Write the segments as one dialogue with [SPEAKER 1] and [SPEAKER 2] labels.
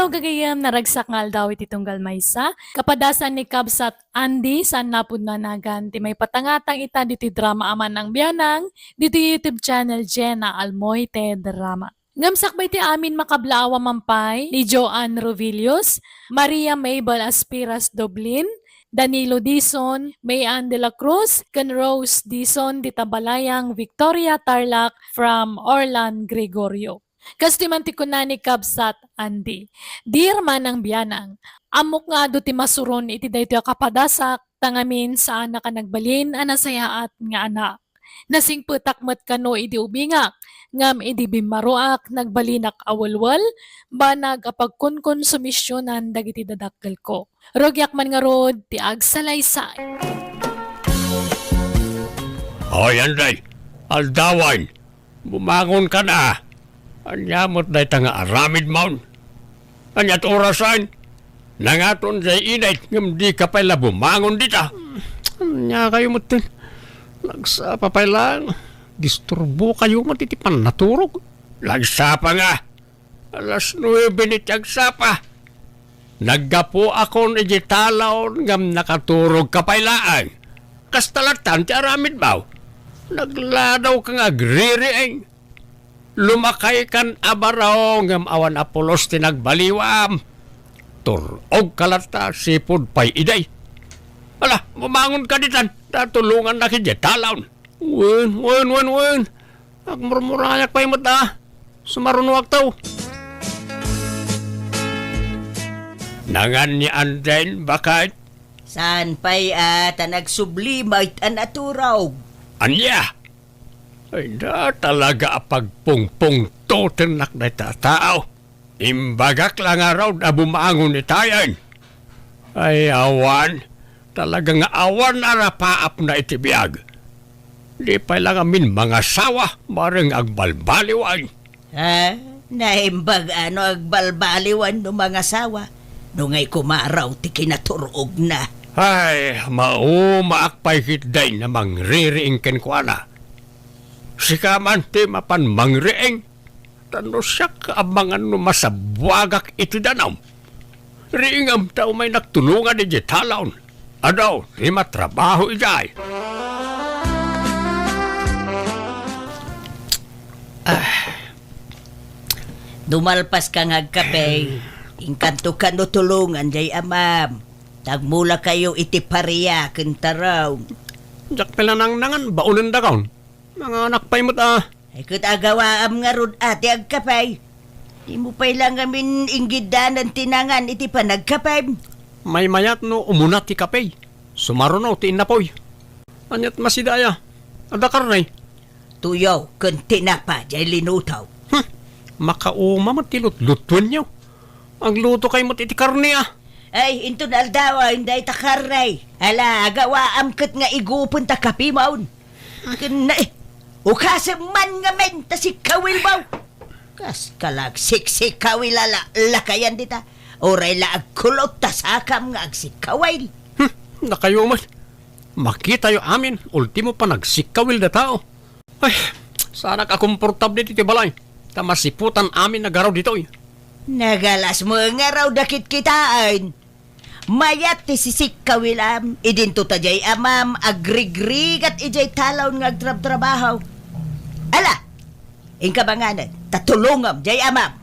[SPEAKER 1] Aldaw gagayam naragsak nga aldaw iti tunggal maysa. Kapadasan ni Kabsat Andy saan napud na nagan ti may patangatang ita diti drama aman ng biyanang diti YouTube channel Jenna Almoy te Drama. Ngamsak ba iti amin makablaawa mampay ni Joanne Rovillos, Maria Mabel Aspiras Doblin, Danilo Dizon, Mayan de la Cruz, ken Rose Dizon di Tabalayang, Victoria Tarlac from Orlan Gregorio. Kastiman ti kunani Kabsat Andy. Dear manang biyanang, amok nga do ti masuron iti daytoy kapadasak tangamin saan na ka nagbalin anasayaat nga anak. Nasing putak met kano iti ubingak, ngam iti bimaruak nagbalinak awalwal, banag apagkunkon sumisyonan dagiti dadakkel ko. Rogyak man nga rod ti agsalaysay.
[SPEAKER 2] Hoy, Anday, aldawan, bumangon ka na. Anyamot na nga aramid maun. Anyat orasan, nangaton sa inay, ngam di ka pala bumangon dita. Anya kayo mo tin, nagsapa pa lang, disturbo kayo matitipan naturog. Nagsapa nga, alas 9 ni agsapa. Naggapo ako ni Jitalaon ngam nakaturog kapailaan. Kastalatan ti aramid baw. Nagladaw ka nga agririing. Lumakay kan abaraw ngam awan apolos tinagbaliwam. Turog kalata sipod pay iday. Ala, bumangon ka ditan. Tatulungan na ki Jitalaon. Wen. Agmurmurayak pa'y mata. Sumarunwag tao. Nangan ni Andain, bakit?
[SPEAKER 3] Saan pa'y nagsublimay an aturaw?
[SPEAKER 2] Anya? Ay na talaga apagpungpung totenak na tao. Imbagak lang araw na bumangon ni tayan. Ay awan, talagang awan arapaap na itibiyag. Di pa lang amin mga sawa, marang agbalbaliwan.
[SPEAKER 3] Ha? Naimbag agbalbaliwan no mga sawa? Nungay kumaraw ti kinaturog na.
[SPEAKER 2] Ay, maumaakpay kitday na mangririing kenkwana. Sikaman ti mapan mangriing. Tano siya kaabangan no masabwagak iti danaw. Riingam tao may nagtulungan ni Jitalaon. Adaw, di matrabaho ijay.
[SPEAKER 3] Dumalpas ka ngagkape. Inkanto ka no tulungan jay amam. Tagmula kayo iti pariya kentaraw.
[SPEAKER 2] Jak pala nang nangan, baunan da kaon. Mga anak pa'y mata.
[SPEAKER 3] Ay kat agawaam nga rod ati agkapay. Di mo pa'y lang amin inggidan ng tinangan iti panagkapay.
[SPEAKER 2] May mayat no umunat ti kapay. Sumaruno ti inapoy. Anyat masidaya. Adakar na
[SPEAKER 3] Tuyaw, kun tinapa jay linutaw.
[SPEAKER 2] Makauma matilot-lutuan niyo. Ang luto kay mo iti karne ah.
[SPEAKER 3] Ay, into na aldawa, hindi takarnay. Ala, agawaam kat nga igupon ta kapimaon. Na ukasem man nga men, ta si kawil baw. Kas kalag siksik kawil lakayan dita. Oray la agkulot ta sakam nga agsikawil.
[SPEAKER 2] Nakayuman. Makita yo amin, ultimo pa nagsikawil na tao. Ay, sana kakomportable dito balay. Tamasiputan amin nagaraw dito eh.
[SPEAKER 3] Nagalas mo nga raw dakit kitaan. Mayat ti sisik kawilam, idinto ta jay amam, agrigrig at ijay talaw nga agtrab-trabaho. Ala, inkabanganan, tatulungam jay amam.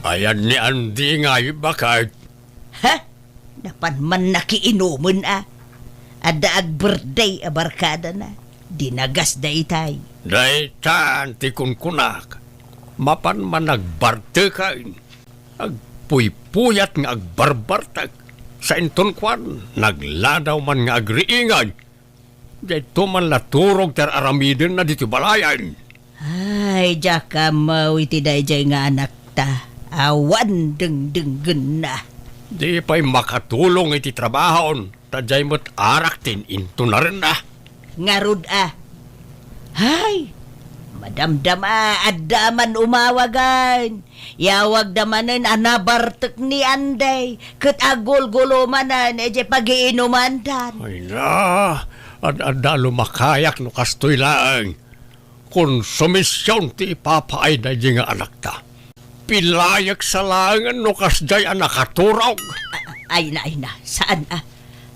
[SPEAKER 2] Ayan ni Andy nga bakit?
[SPEAKER 3] Ha? Napan man nakiinuman Ada ag-birthday abarkada na. Dinagas da itay.
[SPEAKER 2] Daitan ti kunkunak. Mapan man nagbarte kain. Agpuy-puyat nga agbarbartag. Sa inton kwan, nagladaw man nga agriingan. Dito man laturog ter aramidin na dito balayan.
[SPEAKER 3] Ay, jaka mau iti dayjay nga anak ta. Awan deng-denggen na.
[SPEAKER 2] Di pa'y makatulong iti trabahon. Tadjay mo't araktin into na rin na.
[SPEAKER 3] Ngarud Hay, madamdam adaman umawagan. Yawag damanen anabartek ni Anday. Ket agol-golomanan eje pagiinumandan.
[SPEAKER 2] Ay na, ad-ada lumakayak no kastoy laang. Konsumisyon ti ipapaay na nga anak ta. pilayak sa langan no kasday ang nakaturog.
[SPEAKER 3] Ay na. Saan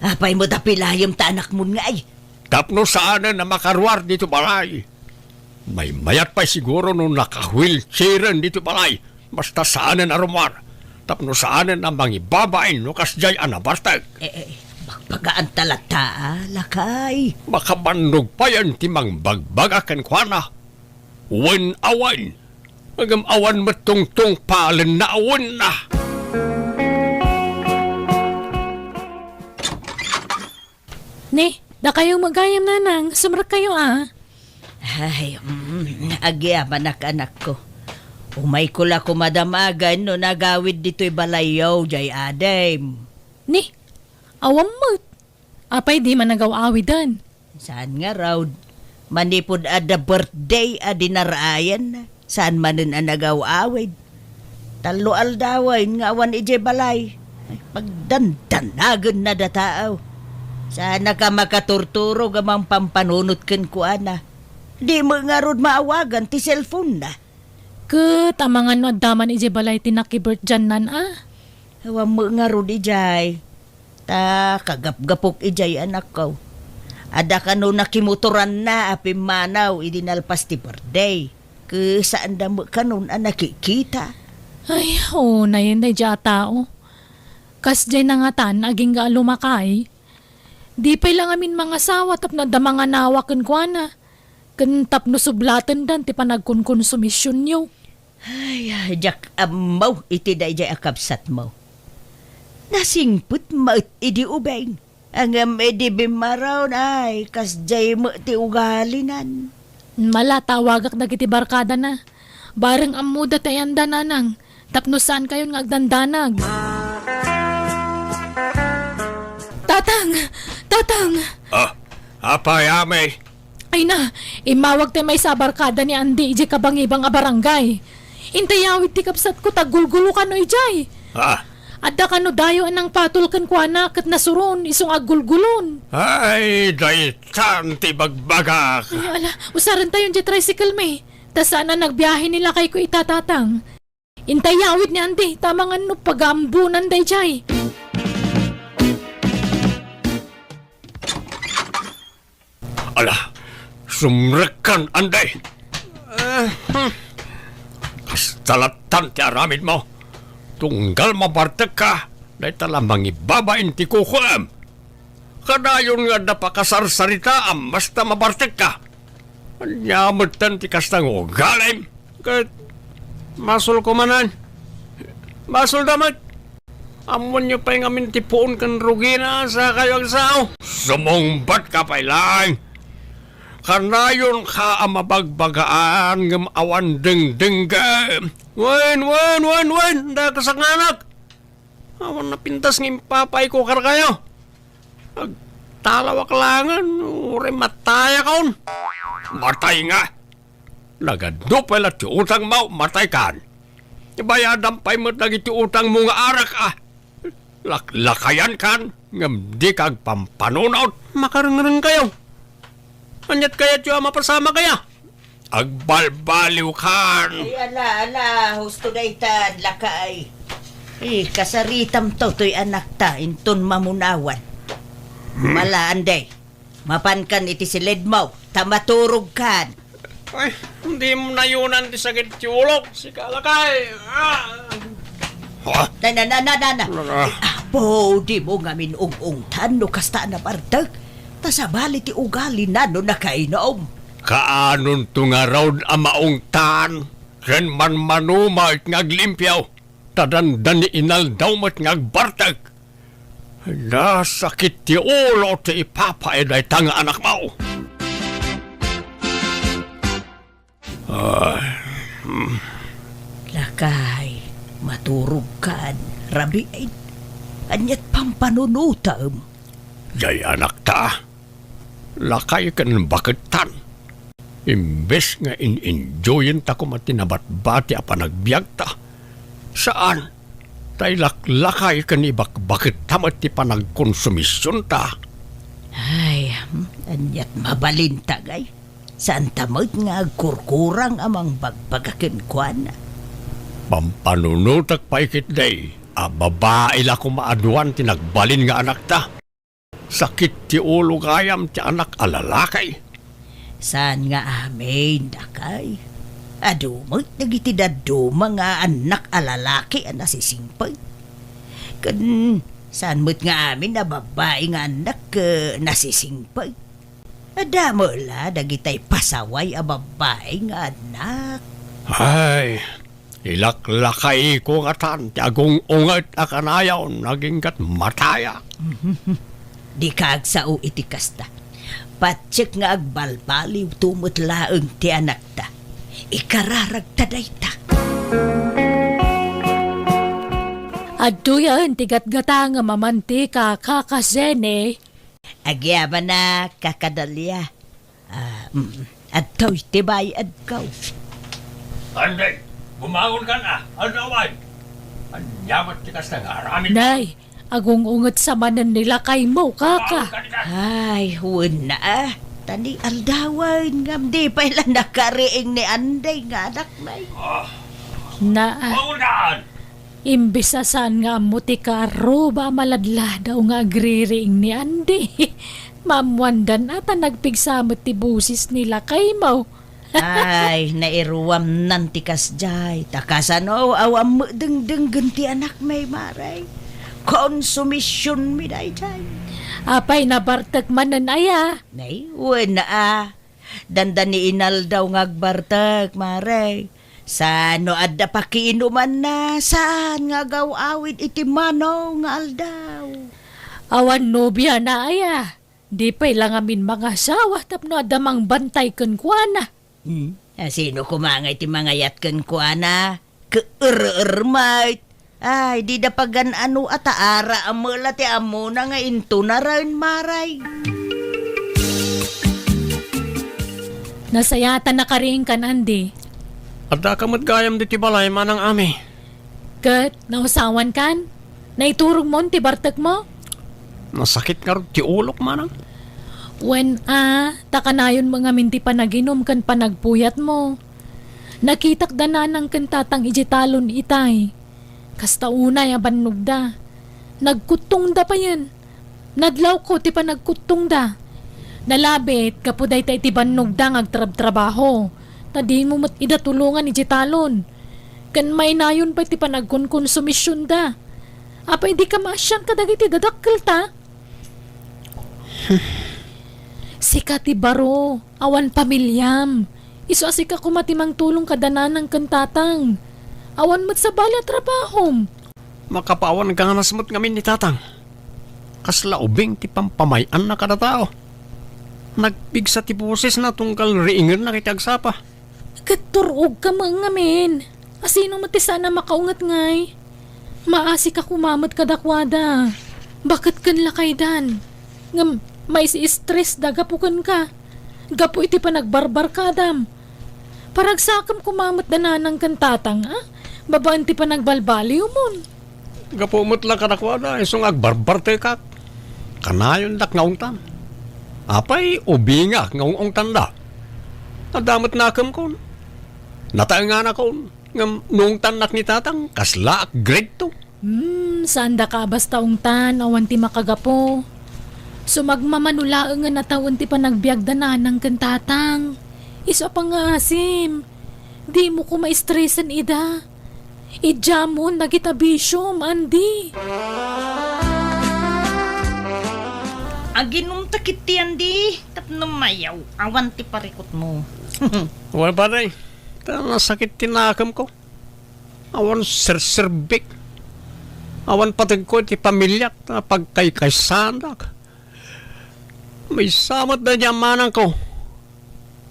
[SPEAKER 3] Apay mo tapilayom ta anak mo nga ay.
[SPEAKER 2] Tapno saan na makarwar dito balay. May mayat pa siguro nung naka-wheelchairan dito balay. Basta saan na rumar. Tapno saan na mangibabain no kasday ang nabartag.
[SPEAKER 3] Magpagaan talata, lakay.
[SPEAKER 2] Makabandog pa yan timang bagbagakan kwa na. Wan awan. Agam awan matungtung palen na awan na.
[SPEAKER 1] Ni, da kayong magayam nanang. Sumrak kayo
[SPEAKER 3] Ay, agyaman anak ko. Umay ko la ko madamagan no nagawid dito'y balayaw, jay adem.
[SPEAKER 1] Ni, awam mo. Apay di man nagaw-awidan.
[SPEAKER 3] Saan nga raw? Manipod ada birthday dinarayan. Saan manin ang nagaw-awid? Talo aldawain nga awan ije balay. Ay, pagdandanagan na dataaw. Sana ka makaturturo gamang pampanunot ken kuana. Di mo nga rod maawagan ti cellphone na.
[SPEAKER 1] Ket, amangan no daman ije balay tinakibert dyan nan
[SPEAKER 3] Hawa mo nga rod ijay. Ta kagap-gapok ijay anak ko. Ada ka no nakimuturan na apim manaw idinalpas ti birthday. Ke saan da mo kanon nakikita.
[SPEAKER 1] Ay, na yun day dya tao. Kas dyan nangatan, aging ga lumakay. Di pa lang amin mga sawa tap na da mga nawakan kwa na. Kantap no sublatan dan ti panagkonkonsumisyon nyo.
[SPEAKER 3] Ay, jak amaw iti da ijay akabsat mo. Nasingput mo idi ubeng. Ang edi bimaraw na ay kas jay mo ti ugalinan.
[SPEAKER 1] Mala tawagak na kiti barkada na. Bareng amuda tayan dananang. Tapno saan kayo nga agdandanag. Tatang!
[SPEAKER 2] Apay amay.
[SPEAKER 1] Ay na, imawag tayo may sa barkada ni Andy ije kabangibang a barangay. Intayawid ti kapsat ko tagulgulo ka no ijay. Adda ka no dayo anang patol kan kwa na kat nasuron isong agulgulon.
[SPEAKER 2] Ay, daytan ti bagbagak.
[SPEAKER 1] Ay ala, usaran tayo di tricycle may. Ta sana nagbiyahe nila kay ko itatatang. Intayawid ni Andy, tamang ano pagambunan day jay.
[SPEAKER 2] Ala, sumrekan anday. Kastalatan ti aramid mo. Tunggal mabartek ka. Dahil talang mangibabain ti kukuam. Kadayon nga napakasarsaritaam basta mabartek ka. Anyamatan ti kastang ugalim. Kat masul ko manan. Masul damat. Amon nyo pa yung amin tipuon kan rugina sa kayo ang sao. Sumungbat ka pa lang. Kanayon ka ang mabagbagaan ng awan ding-ding ka. Wan, da kasanganak. Awan na pintas ng papay ko kar kayo. Agtalawak langan, uri mataya kaon. Matay nga. Nagado pala ti utang mo, matay kan. Ibayadan pa'y mo nagiti utang mo nga arak Lakayan kan, ngam di kag pampanunaw, makarang kayo. Anyat kaya tiyo mapasama kaya? Agbalbaliw kan.
[SPEAKER 3] Ay ala, husto da itad, lakay. Kasaritam to, to'y anak ta, inton mamunawan. Malaan day, mapan kan iti silid mo, tamaturog kan.
[SPEAKER 2] Ay, hindi mo nayunan di sakit tiulog, si kalakay.
[SPEAKER 3] Na. Apo, di mo nga minung-ungtan no kasta na bardag. Tasabali ti ugali na no nakainom.
[SPEAKER 2] Kaanon to nga raw ang maungtan. Ren man manuma at ngaglimpyaw. Tadandan ni inal daw mat ngagbartag. Nasakit ti ulo ti ipapaeday tanga anak mo.
[SPEAKER 3] Lakay, maturog kan, rabiin. Anyat pampanunutam.
[SPEAKER 2] Jay anak ta. Lakay ka ng bakitan. Imbes nga in-enjoyin ta ko matinabat-bati apa nagbiag ta. Saan? Tay laklakay ka ni bakit tamat ti panagkonsumisyon ta.
[SPEAKER 3] Ay, anyat mabalintagay. Saan tamad nga agkurkurang amang bagbagakin kwa na.
[SPEAKER 2] Pampanunutak pa ikit day. Babae la kumaaduan ti nagbalin nga anak ta. Sakit ti ulo gayam ti anak alalakay.
[SPEAKER 3] Saan nga amin, dakay? Adumot, nagiti daduma nga anak alalaki ang nasisimpay. Saan mo't nga amin na babae nga anak nasisimpay. Adamo la, dagitay pasaway a babae nga anak.
[SPEAKER 2] Ay, ilaklakay ko nga tan, ti agong ungat akanayaw, naging kat mataya.
[SPEAKER 3] Di kaag sao iti kasta. Patsik nga agbalbaliw tumutlaeng ti anak ta. Ikararag taday ta.
[SPEAKER 1] Aduyan, tigat-gata nga mamantika kakasene.
[SPEAKER 3] Agyaman na kakadalya. At to'y tibay at kaw.
[SPEAKER 2] Anday, bumangon ka na, aldaway. Anyamat ti kasta nga aramid.
[SPEAKER 1] Nay, agong unget sa manan nila kay mo, kaka.
[SPEAKER 3] Ay, huwag na Tani aldawan ngam di pa ilan nakariing ni Anday nga anak may.
[SPEAKER 1] Na,
[SPEAKER 2] Bumangon kaan!
[SPEAKER 1] imbisasan nga amuti ka ba maladla daw nga agriring ni Andy. Mamwandan ata nagpigsamot ti busis nila kay mo.
[SPEAKER 3] Ay, nairuwam nantikas jay. Takasano awam mo deng ganti anak may maray. Konsumisyon mi day jay.
[SPEAKER 1] Apay nabartag manan aya.
[SPEAKER 3] Nay, huwag na Dandan ni inal daw ngagbartag, maray. Sano adda pakiinuman na, saan nga gawawid iti mano nga aldaw.
[SPEAKER 1] Awan nobya na aya. Di pa ilang amin mga asawa tapno adamang bantay kun kuana.
[SPEAKER 3] Sino kumangay ti mga yatken ko ana? Keer-mait. Ay, di da pagan ano ataara amula ti amo na nga into na rin maray.
[SPEAKER 1] Nasayatan na karing kan Andy.
[SPEAKER 2] Adda ka gayam di ti balay manang ami.
[SPEAKER 1] Kat, nausawan kan? Naiturong mo ti bartag mo?
[SPEAKER 2] Nasakit nga rin ti ulok manang.
[SPEAKER 1] When takanayon mga minti panaginom kan panagpuyat mo. Nakitak dananang kantatang ijitalon itay. Kasta unay abannog da. Nagkutong da pa yan. Nadlaw ko ti panagkutong da. Nalabit kapuday tay ti bannog da ngagtrab-trabaho. Tadi mo mat idatulungan ijitalon. Kan may nayon pa ti panagkonsumisyon da. Apa hindi ka masyang kadagiti dadakkel ta? Sika ti baro, awan pamilyam. Iso asika kumatimang tulong kadanan ng kantatang. Awan mat sa bala trabahom.
[SPEAKER 2] Makapawan ka nga nasmut ngamin ni tatang. Kasla ubing ti pampamayan na kada tao. Nagpigsa ti boses na tungkal riingan na kitagsapa.
[SPEAKER 1] Katurog ka mga ngamin. Asino mati sana makaungat ngay? Maasi ka kumamot kadakwada. Bakit kan lakay dan? Ngam, may si stress da gapukan ka. Gapu iti pa nagbarbar ka, Adam. Paragsakam kumamot dananang kantatang, Babaan ti pa nagbalbaliw mon.
[SPEAKER 2] Gapumot lang kadakwada, isong agbarbar te kak. Kanayon dak ngaong tam. Apay, ubinga ngaong tanda. Nadamot na akam kon. Nataangan ako, nung tanak ni tatang, kasla ak grade 2.
[SPEAKER 1] Saan da ka basta ungtan, awan ti makagapo. Sumagmamanula nga natawan ti panagbiag dananang kantatang. Iso pa nga asim. Di mo ko maistresan ida. Idya mo nagitabisyom, Andy.
[SPEAKER 3] Aginong takit ti Andy. Tapno mayaw. Awan ti parikot mo.
[SPEAKER 2] Wala pa rin. Nasakit tinakam ko. Awan serserbik. Awan patag ko ti pamilyak na pagkay-kaysandak. May samot na diyamanang ko.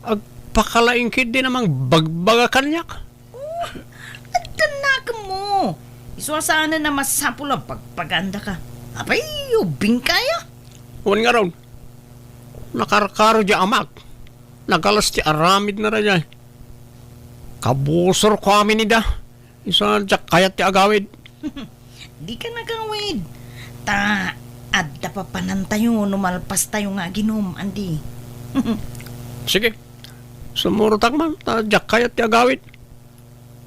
[SPEAKER 2] Agpakalaingkid din namang bagbaga kanyak.
[SPEAKER 3] At tanak mo. Iswasana na masapul ang pagpaganda ka. Apay, ubing kaya.
[SPEAKER 2] Huwag nga raw. Nakarakaro di amak. Nagalas ti aramid na rin. Kabusor ko amin nida. Isa diyak kayat ti agawid.
[SPEAKER 3] Di ka nagawid. Adda pa panan tayo, numalpas tayo nga ginom, Andy.
[SPEAKER 2] Sige. Sumurutak man. Diyak kayat ti agawid.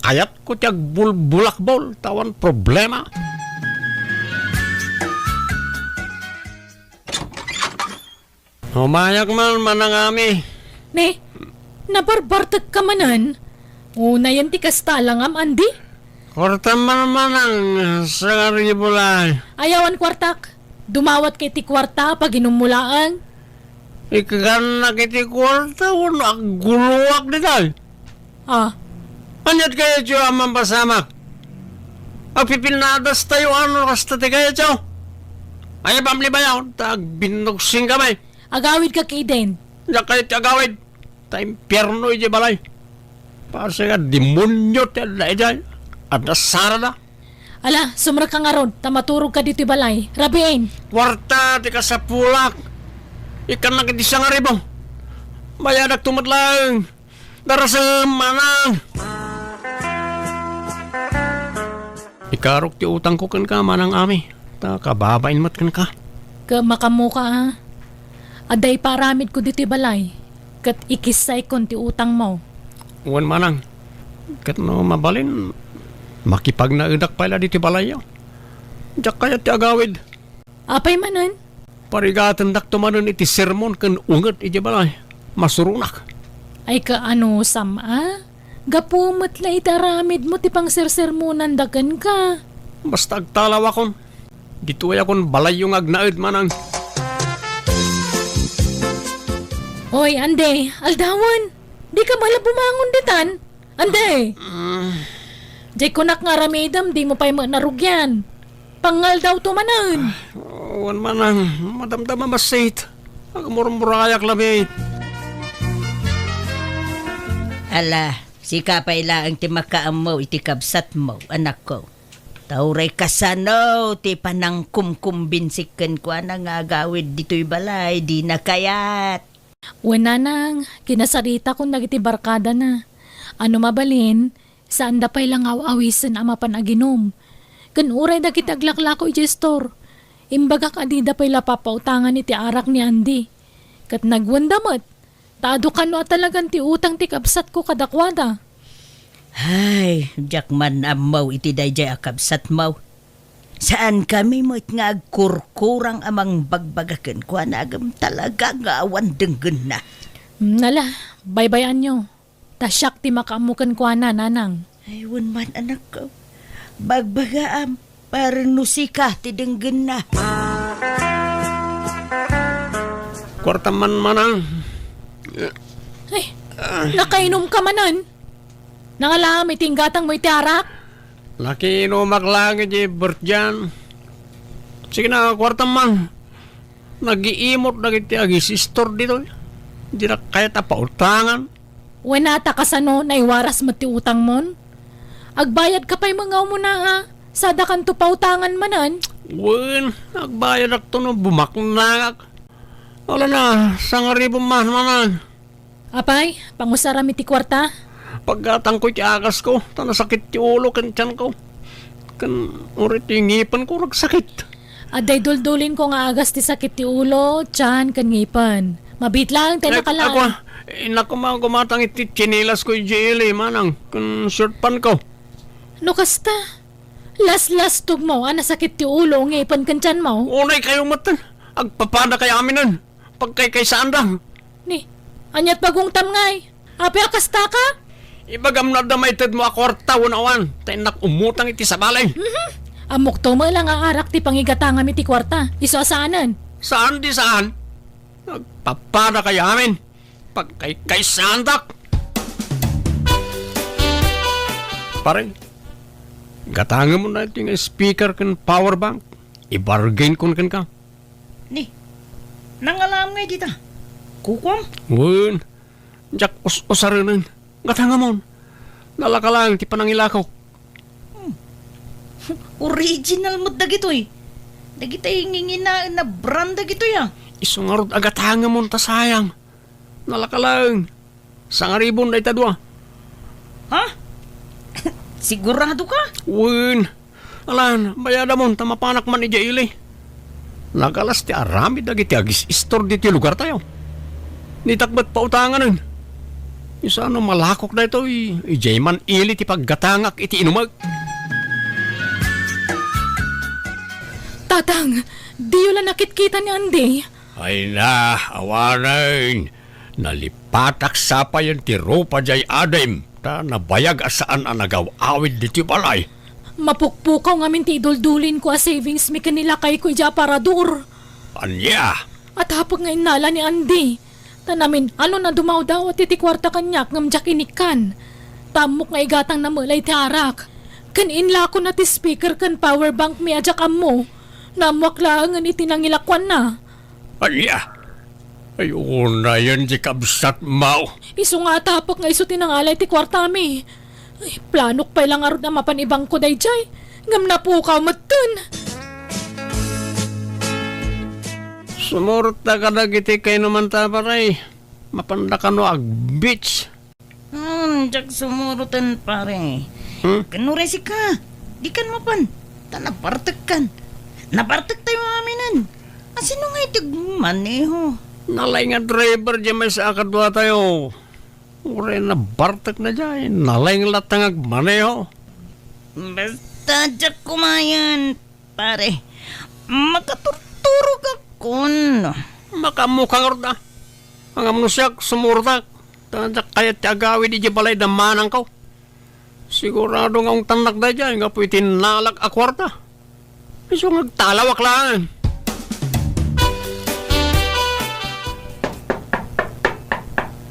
[SPEAKER 2] kayat ko tiyag bulbulakbol, tawan problema. Humayag man manangami.
[SPEAKER 1] Ne, nabarbartag ka manan. Una yan ti kastalang Andi.
[SPEAKER 2] Korta man manang sa ribulay.
[SPEAKER 1] Ayawan kwartak. Dumawat kay ti kwarta pag inumulaan.
[SPEAKER 2] Ikagan na kiti kwarta, wala guluwak ditay.
[SPEAKER 1] Ah,
[SPEAKER 2] Anyat kaya tiyo amang pasamak. Pagpipinadas tayo ano kasta ti kaya tiyo. Ay pamli ba yaw, tag binugsing kamay.
[SPEAKER 1] agawid ka kay Den.
[SPEAKER 2] Diyak kayo ti agawid. Ta impyerno iti balay. Pasa nga demonyo ti ala iti. At nasara na.
[SPEAKER 1] Ala, sumra ka nga ron. Tamaturog ka dito balay. Rabiin.
[SPEAKER 2] Kwarta ti kasapulak. Ikan na kiti siya nga ribo. Mayadak tumatlang. Darasal manang. Ikarok ti utang ko kan ka manang ami. Ta kababain mat kan ka.
[SPEAKER 1] Ka makamuka ha. Aday paramid ko dito balay. Kat ikisay kon ti utang mo.
[SPEAKER 2] Uwan manang. Kat no mabalin. Makipag naidak pala dito balayo. Diyak kaya ti agawid.
[SPEAKER 1] Apay manan.
[SPEAKER 2] Parigatan dak tumanon iti sermon kan unget iti balay. Masurunak.
[SPEAKER 1] Ay ka ano sama? Gapumot la itaramid mo ti pang sersermonan dagan ka.
[SPEAKER 2] Basta agtalaw akon. Dito ay akon balay yung agnaid manang.
[SPEAKER 1] Hoy, Ande, aldawan. Di ka bala bumangon ditan. Ande. Jay kunak nga ramidam, di mo pa'y narugyan. Pangal daw tumanan.
[SPEAKER 2] Uwan manang. Madamdama masit. Agmurmurayak labit.
[SPEAKER 3] Ala, si kapay lang ti makaam mo iti kabsat mo, anak ko. Tauray kasano, ti panang kumkumbinsikan ko anang agawid dito'y balay, di na kayat.
[SPEAKER 1] Wenanang, kinasarita kong nagiti barkada na. Ano mabalin, saan da pa'y lang awisin ama panaginom. Kan uray da kita aglaklako iti store. Imbaga ka di da pa'y lapapautangan iti arak ni Andi. Kat nagwandamot, taado ka no at talagang ti utang ti kapsat ko kadakwada.
[SPEAKER 3] Ay, jak man amaw iti dayjay akabsat mo. Saan kami mo it nga agkurkurang amang bagbagaken ko anagam talaga nga awan denggen na.
[SPEAKER 1] Nala, baybayan nyo. Tasyak ti makaamukan ko na, nanang.
[SPEAKER 3] Aywan man anak ko. Bagbagaam, parang nusika ti denggen na.
[SPEAKER 2] Kwarta man manang.
[SPEAKER 1] Ay, nakainom ka manan. Nangalam, itinggatang mo iti arak.
[SPEAKER 2] Laki inumak lang iti bertyan. Sige na, kwarta man. Nag-iimot na iti agisistor dito. Hindi na kaya tapautangan.
[SPEAKER 1] Wenata kasano na iwaras mo ti utang mon. Agbayad ka pa'y mga umuna ha. Sada kan to pautangan manan.
[SPEAKER 2] Wen, nagbayad ak to no bumaknangak. Wala na, sangaribo man manan.
[SPEAKER 1] Apay, pangusarami ti kwarta.
[SPEAKER 2] Paggatang ko ti akas ko, tanasakit ti ulo kan tiyan ko. Kan urit ti ngipan ko nagsakit.
[SPEAKER 1] Aday duldulin ko nga agas ti sakit ti ulo, tiyan, kan ngipan. Mabit lang, tayo
[SPEAKER 2] Ako,
[SPEAKER 1] nakalaan.
[SPEAKER 2] inako mga gumatang iti chinilas ko yung jili manang, kan short pan ko.
[SPEAKER 1] No kasta? Las tug mo, sakit ti ulo, ngipan kan tiyan mo.
[SPEAKER 2] Unay kayo matan, agpapada kay aminan, pagkay kay sandang.
[SPEAKER 1] Ni, anyat bagong tamngay. Ape akasta ka?
[SPEAKER 2] Ibagam na damaytad mo akwarta unawan, tayo umutang iti sa balay.
[SPEAKER 1] Amok to mo lang aarak ti pangigatangam iti kwarta. Iso asaanan.
[SPEAKER 2] Saan di saan? Nagpapada kay amin, pagkay kay sandak. Pare, gatangan mo na ito yung speaker kan power bank. I-bargain kun kan ka.
[SPEAKER 3] Ni, nangalam nga dita. Kukwam?
[SPEAKER 2] Wun, jak usaranan. Gatangan mo. Nalaka lang, ti panangilakaw.
[SPEAKER 3] Original mo dagito eh. Dagita hingingina na brand dagito ya.
[SPEAKER 2] Isungarod agatangan mo ta sayang. Nalaka lang. Sangaribon na itadwa.
[SPEAKER 3] Ha? Sigurado ka?
[SPEAKER 2] Wun, alan, bayada mo, tamapanak man ija ili. Nagalas ti arami dagiti agis istor diti lugar tayo. Nitakbat pa utangan nun. Isa ano malakok na ito, ijayman ilit ipaggatangak iti inumag.
[SPEAKER 1] Tatang, di yun lang nakit-kita ni Andy.
[SPEAKER 2] Ay na, awanan. Nalipatak sa pa yan ti Rupa jay Adem. Ta nabayag asaan ang nagaw-awid diti balay.
[SPEAKER 1] Mapukpukaw ngamin ti iduldulin ko a savings mi kanila kay Kuya Parador.
[SPEAKER 2] Anya?
[SPEAKER 1] At hapag nga inala ni Andy. Tanamin, ano na dumaw daw at iti kwarta kanyak ngam jak inikan. Tamok nga igatang na mulay ti arak. Kaninla ko na ti speaker kan power bank mi ajak ammo. Namuak lang ang itinangilakwan na.
[SPEAKER 2] Anya? Ayun na yan di kabsat mau.
[SPEAKER 1] Iso nga tapok nga iso tinangalay ti kwarta mi. Ay, planok pa ilang arod na mapanibang ko day jay. Ngam na po ka matun.
[SPEAKER 2] Sumurta ka na giti kay naman taparay. Mapanda ka no ag beach.
[SPEAKER 3] Jak sumurutan pare. Kanure si ka. Di kan mapan. Napartek kan. Napartek tayo maminan. Asino nga itig maneho?
[SPEAKER 2] Nalay nga driver dyan may sa akadwa tayo. Ure na bartek na dyan. Nalay nga latangag maneho.
[SPEAKER 3] Basta jak kumayan, pare. Makaturturo ka kun.
[SPEAKER 2] Makamukang orda. Ang amnusyak sumurtak. Tanjak kaya ti agawi di balay damanang ko. Sigurado nga ang tanak na dyan. Nga po itinalak akwarta. Iso nga talawak lang.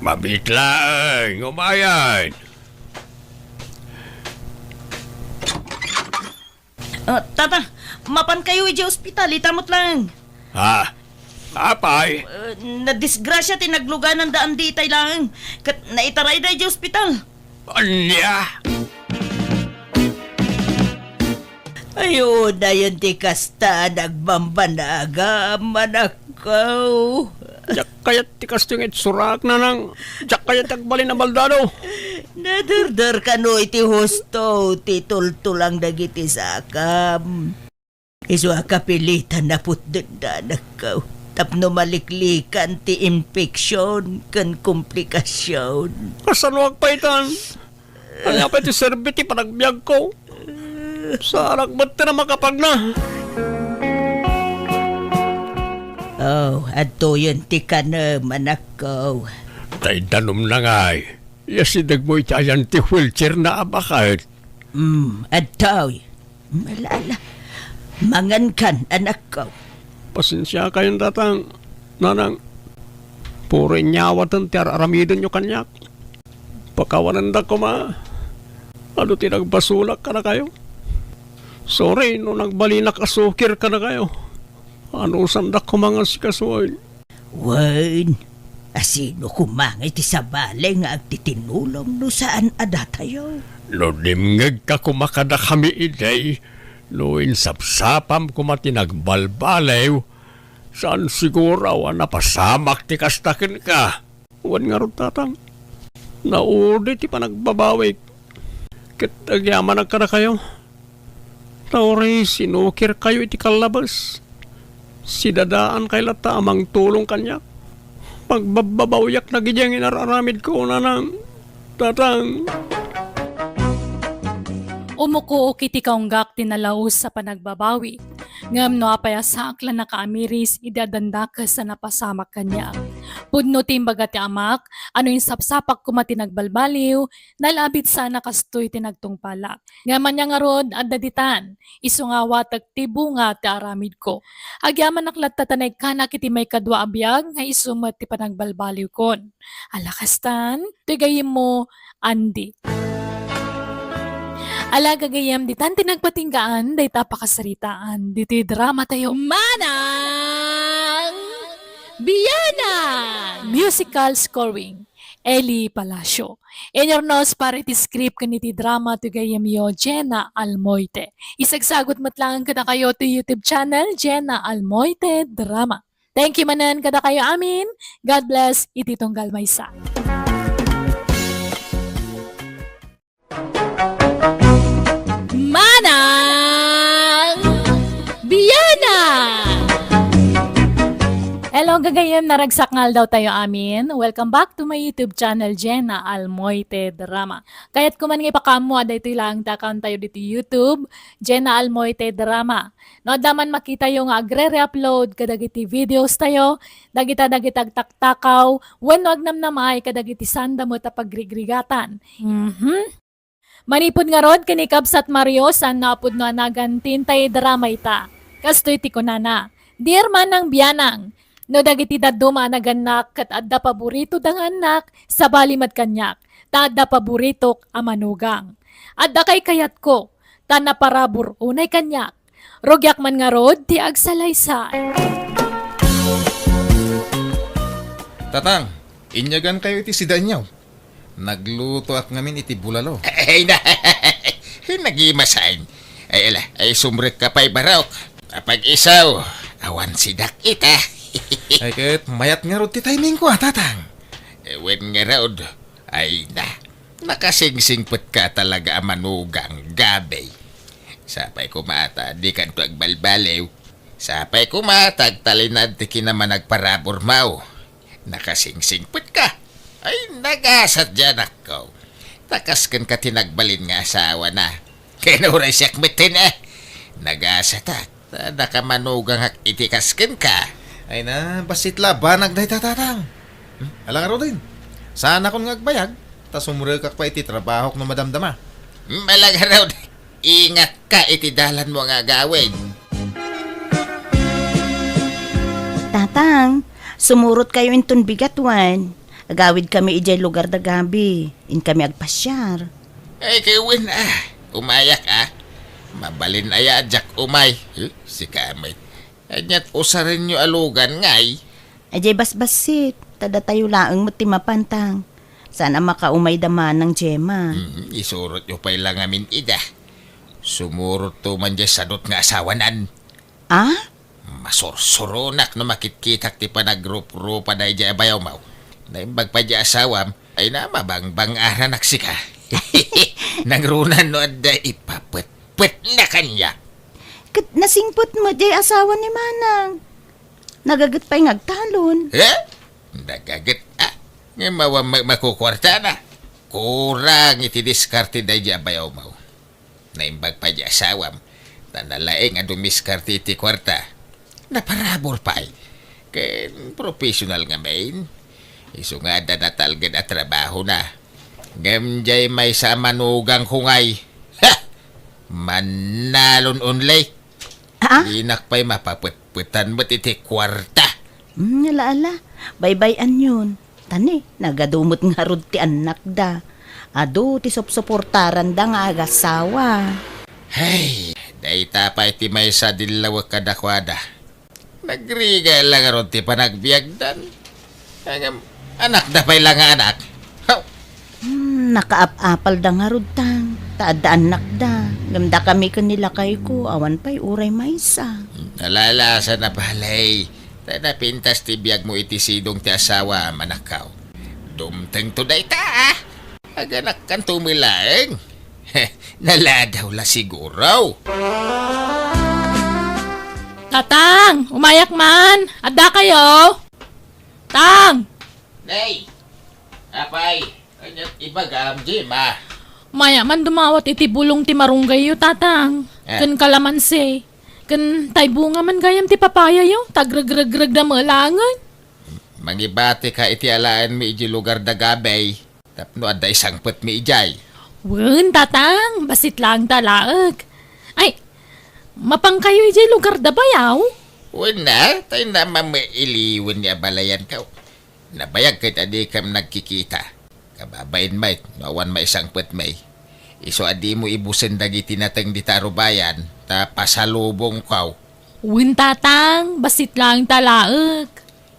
[SPEAKER 2] Mabitlaan, umayan.
[SPEAKER 3] Tata, mapan kayo iji ospital, itamot lang.
[SPEAKER 2] Ha? Apay?
[SPEAKER 3] Nadisgrasya tinaglugan ng daan di itay lang. Kat naitaray na iji ospital.
[SPEAKER 2] Anya?
[SPEAKER 3] Ayun na yun ti kasta, nagbambanaga, manakaw.
[SPEAKER 2] Jak kayat tikas yung itsurak na nang jak kayat tagbali na baldado.
[SPEAKER 3] Nadurdar ka no iti husto, titultulang dagiti sakam. Isu akapilitan na putdanak ka. Tapno maliklikan ti infeksyon kan komplikasyon.
[SPEAKER 2] Kasanuag pa itan. Anya pa iti serbiti panagbiag ko. Sa anak ba't na makapag na?
[SPEAKER 3] Oh, ato yun ti ka na manakaw.
[SPEAKER 2] Tay danom na nga eh. Yasidag mo itayan ti wheelchair na abakad.
[SPEAKER 3] Ataw. Malala. Mangan kan, anak ko.
[SPEAKER 2] Pasensya kayong datang. Nanang, puro inyawatan ti aramidon nyo kanyak. Pakawanan da ko ma. Ano tinagbasulak ka na kayo? Sorry, no nagbalinak asukir ka na kayo. Ano sandak ko mga sikasuin?
[SPEAKER 3] Wan, asino kumangay ti sabale nga agtitinulong no saan adatayo?
[SPEAKER 2] No dimngag ka kumakada kami iday. No insapsapam kumatinagbalbalaw. Saan siguro napasamak ti kastakin ka? Wan nga ron tatang. Naudi ti panagbabawik. Kitagyaman ang kada kayo. Tauri, sinukir kayo iti kalabas. Sidadaan kay lata amang tulong kanya. Pagbabawyak na gidyang inararamid ko na ng tatang.
[SPEAKER 1] Umuko kiti kaunggak tinalaos sa panagbabawi. Ngam no apayasak lang na kaamiris idadandakas sa napasamak kanya. Pudno timbaga ti amak, ano yung sapsapak kumatinagbalbaliw, nalabit sana kastoy tinagtungpala. Ngaman niya nga rod, adaditan, isungawa tagtibunga ti aramid ko. Agyaman naklat tatanay kanak iti may kadwa abiyag, nga isumat ti panagbalbaliw kon. Alakastan, tigayim mo, Andy. Alaga gayam di tanti nagpatinggaan, day tapakasaritaan, diti drama tayo. Manang Biyana! Musical scoring, Eli Palacio. Enyornos para iti script kaniti drama to gayam yo, Jenna Almoite. Isagsagot matlangan kada kayo to YouTube channel, Jenna Almoite Drama. Thank you manan kada kayo amin. God bless, iti tunggal maysa. Manang Biyana! Hello gagayem, naragsak ngal daw tayo amin. Welcome back to my YouTube channel, Jenna Almoite Drama. Kaya't kuman nga ipakamu, aday ito lang takon tayo dito YouTube, Jenna Almoite Drama. No, daman makita yung agre-re-upload kadagiti videos tayo, dagita-dagitag taktakaw, when wag namnamay kadagiti sanda mo tapagrigrigatan. Manipod nga rod kanikab sat Mario san napod no anagantin tayo drama ita. Kastoy ti kunana. Dear man ng biyanang, no dagiti daduma naganak kat adda paborito dang anak sa balimat kanyak, ta adda paboritok amanugang. Adda kay kayat ko, ta naparabor unay kanyak. Rogyak man nga rod, ti agsalaysay.
[SPEAKER 4] Tatang, inyagan kayo iti si Danyaw. Nagluto ak ngamin iti bulalo.
[SPEAKER 5] Ay na, nagimasain. Ay ala, ay sumrek ka pa'y barok. Kapag isaw, awan sidak ita.
[SPEAKER 4] Ay kahit mayat nga rod ti timing ko tatang.
[SPEAKER 5] When nga raod, ay na, nakasingsingpot ka talaga amanugang gabay. Sapay kumata, di kanto agbalbalew. Sapay kumata, talinad ti kinaman nagparabor mau. Nakasingsingpot ka. Ay, nagasat dyan ako. Takaskan ka tinagbalin nga asawa na. Kinuray siyak mitin Nagasat nakamanugang hak itikaskan ka.
[SPEAKER 4] Ay na, basit labanag dahi tatang. Alang araw din. Sana kung ngagbayag, ta sumurek pa iti trabaho no madamdama.
[SPEAKER 5] Malagaraw, ingat ka itidalan mo nga gawin.
[SPEAKER 3] Tatang, sumurot kayo intun bigatwan. Agawid kami ijay lugar da gabi. In kami agpasyar.
[SPEAKER 5] Ay, kawin umayak Mabalin aya jak umay. Si kamay. Anyat usarin nyo alugan ngay.
[SPEAKER 3] Ajay basbasit. Tada tayo laang matimapantang. Sana makaumay daman ng Gemma.
[SPEAKER 5] Isurot nyo pa'y lang amin ida. Sumurot to man dyan sadot nga asawanan.
[SPEAKER 3] Ah?
[SPEAKER 5] Masursuronak no makitkitak ti panagrup-rupa na ija bayaw mau. Naimbag pa dyan asawam ay na mabangbang aranak sika. Nangrunan no adda ipapet-pet na kanya.
[SPEAKER 3] Kat nasingpot mo jay asawa ni Manang. Nagagat pa'y ngagtalon.
[SPEAKER 5] Nagagat nga makukwarta na. Kurang iti diskarte da dyan bayaw mau. Naimbag pa dyan asawam. Tanalaeng nga dumiskarte iti kwarta. Naparabor pa Ken professional nga main. Isu nga da natalgan at trabaho na. Gamjay may sa manugang kungay. Manalon unlay. Inak pa'y mapaputputan mo't iti kwarta.
[SPEAKER 3] Ala. Bye-bye-an yun. Tani, nagadumot nga rod ti anak da. Ado, ti suportaran da nga agasawa.
[SPEAKER 5] Hey, dayta pa iti may sa dilawag kadakwada. Nagriga lang ron ti panagbiagdan. Anak da pa'y lang anak.
[SPEAKER 3] Nakaap-apal da nga rod tang. Taad da anak da. Gamda kami kanila kay ko. Awan pa'y uray maysa.
[SPEAKER 5] Nalalasa na palay. Pintas ti biyag mo iti sidong ti asawa manakaw. Dumteng to dayta Aganak kan tumilaeng. Naladaw la siguro.
[SPEAKER 1] Tatang, umayak man. Adda kayo. Tang,
[SPEAKER 5] Nay! Apay! Kanyat ibagam, Jima.
[SPEAKER 1] maya man dumawat iti bulong ti marunggay yo, tatang. Ken kalamansi. Ken tay bunga man gayam ti papaya yo. Tagrag-rag-rag da malangan.
[SPEAKER 5] Mangibati ka iti alaan mi iji lugar da gabay. Tapno adda isang put mi ijay.
[SPEAKER 1] Wen, tatang. Basit lang talaag. Ay, mapang kayo iti lugar da bayaw?
[SPEAKER 5] Wala, tayo naman may iliwan niya balayan ka. Nabayag kahit adi kam nagkikita. Kababayin may, nawan may isang put may. Iso adi mo ibusin dagiti natang ditaro bayan, ta pasalubong kaw.
[SPEAKER 1] Wen, tatang. Basit lang talaag.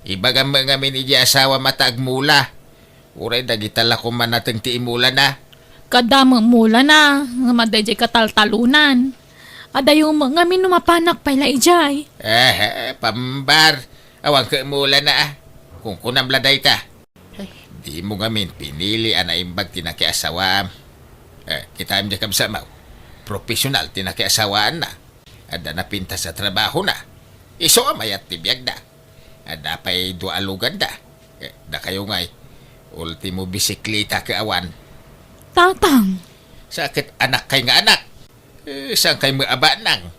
[SPEAKER 5] Ibaga mga miniji asawa matag mula. Uray dagitala ko man natang ti imula na.
[SPEAKER 1] Kadama mula na. Nga madayjay kataltalunan. Adayo mga minumapanak pala ijay.
[SPEAKER 5] Pambar. Awang ka mula na Kung kunamladay ta. Di mo ngamin pinili anaimbag tinakiasawam. Kita am jakam samaw. Profesional tinakiasawaan na. Ada na pinta sa trabaho na. Iso amayat tibiyag na. Adapay dualugan da. Da kayo ngay. Ultimo bisikleta ka awan.
[SPEAKER 1] Tatang,
[SPEAKER 5] Sakit anak kay nga anak. Saan kay maaba nang?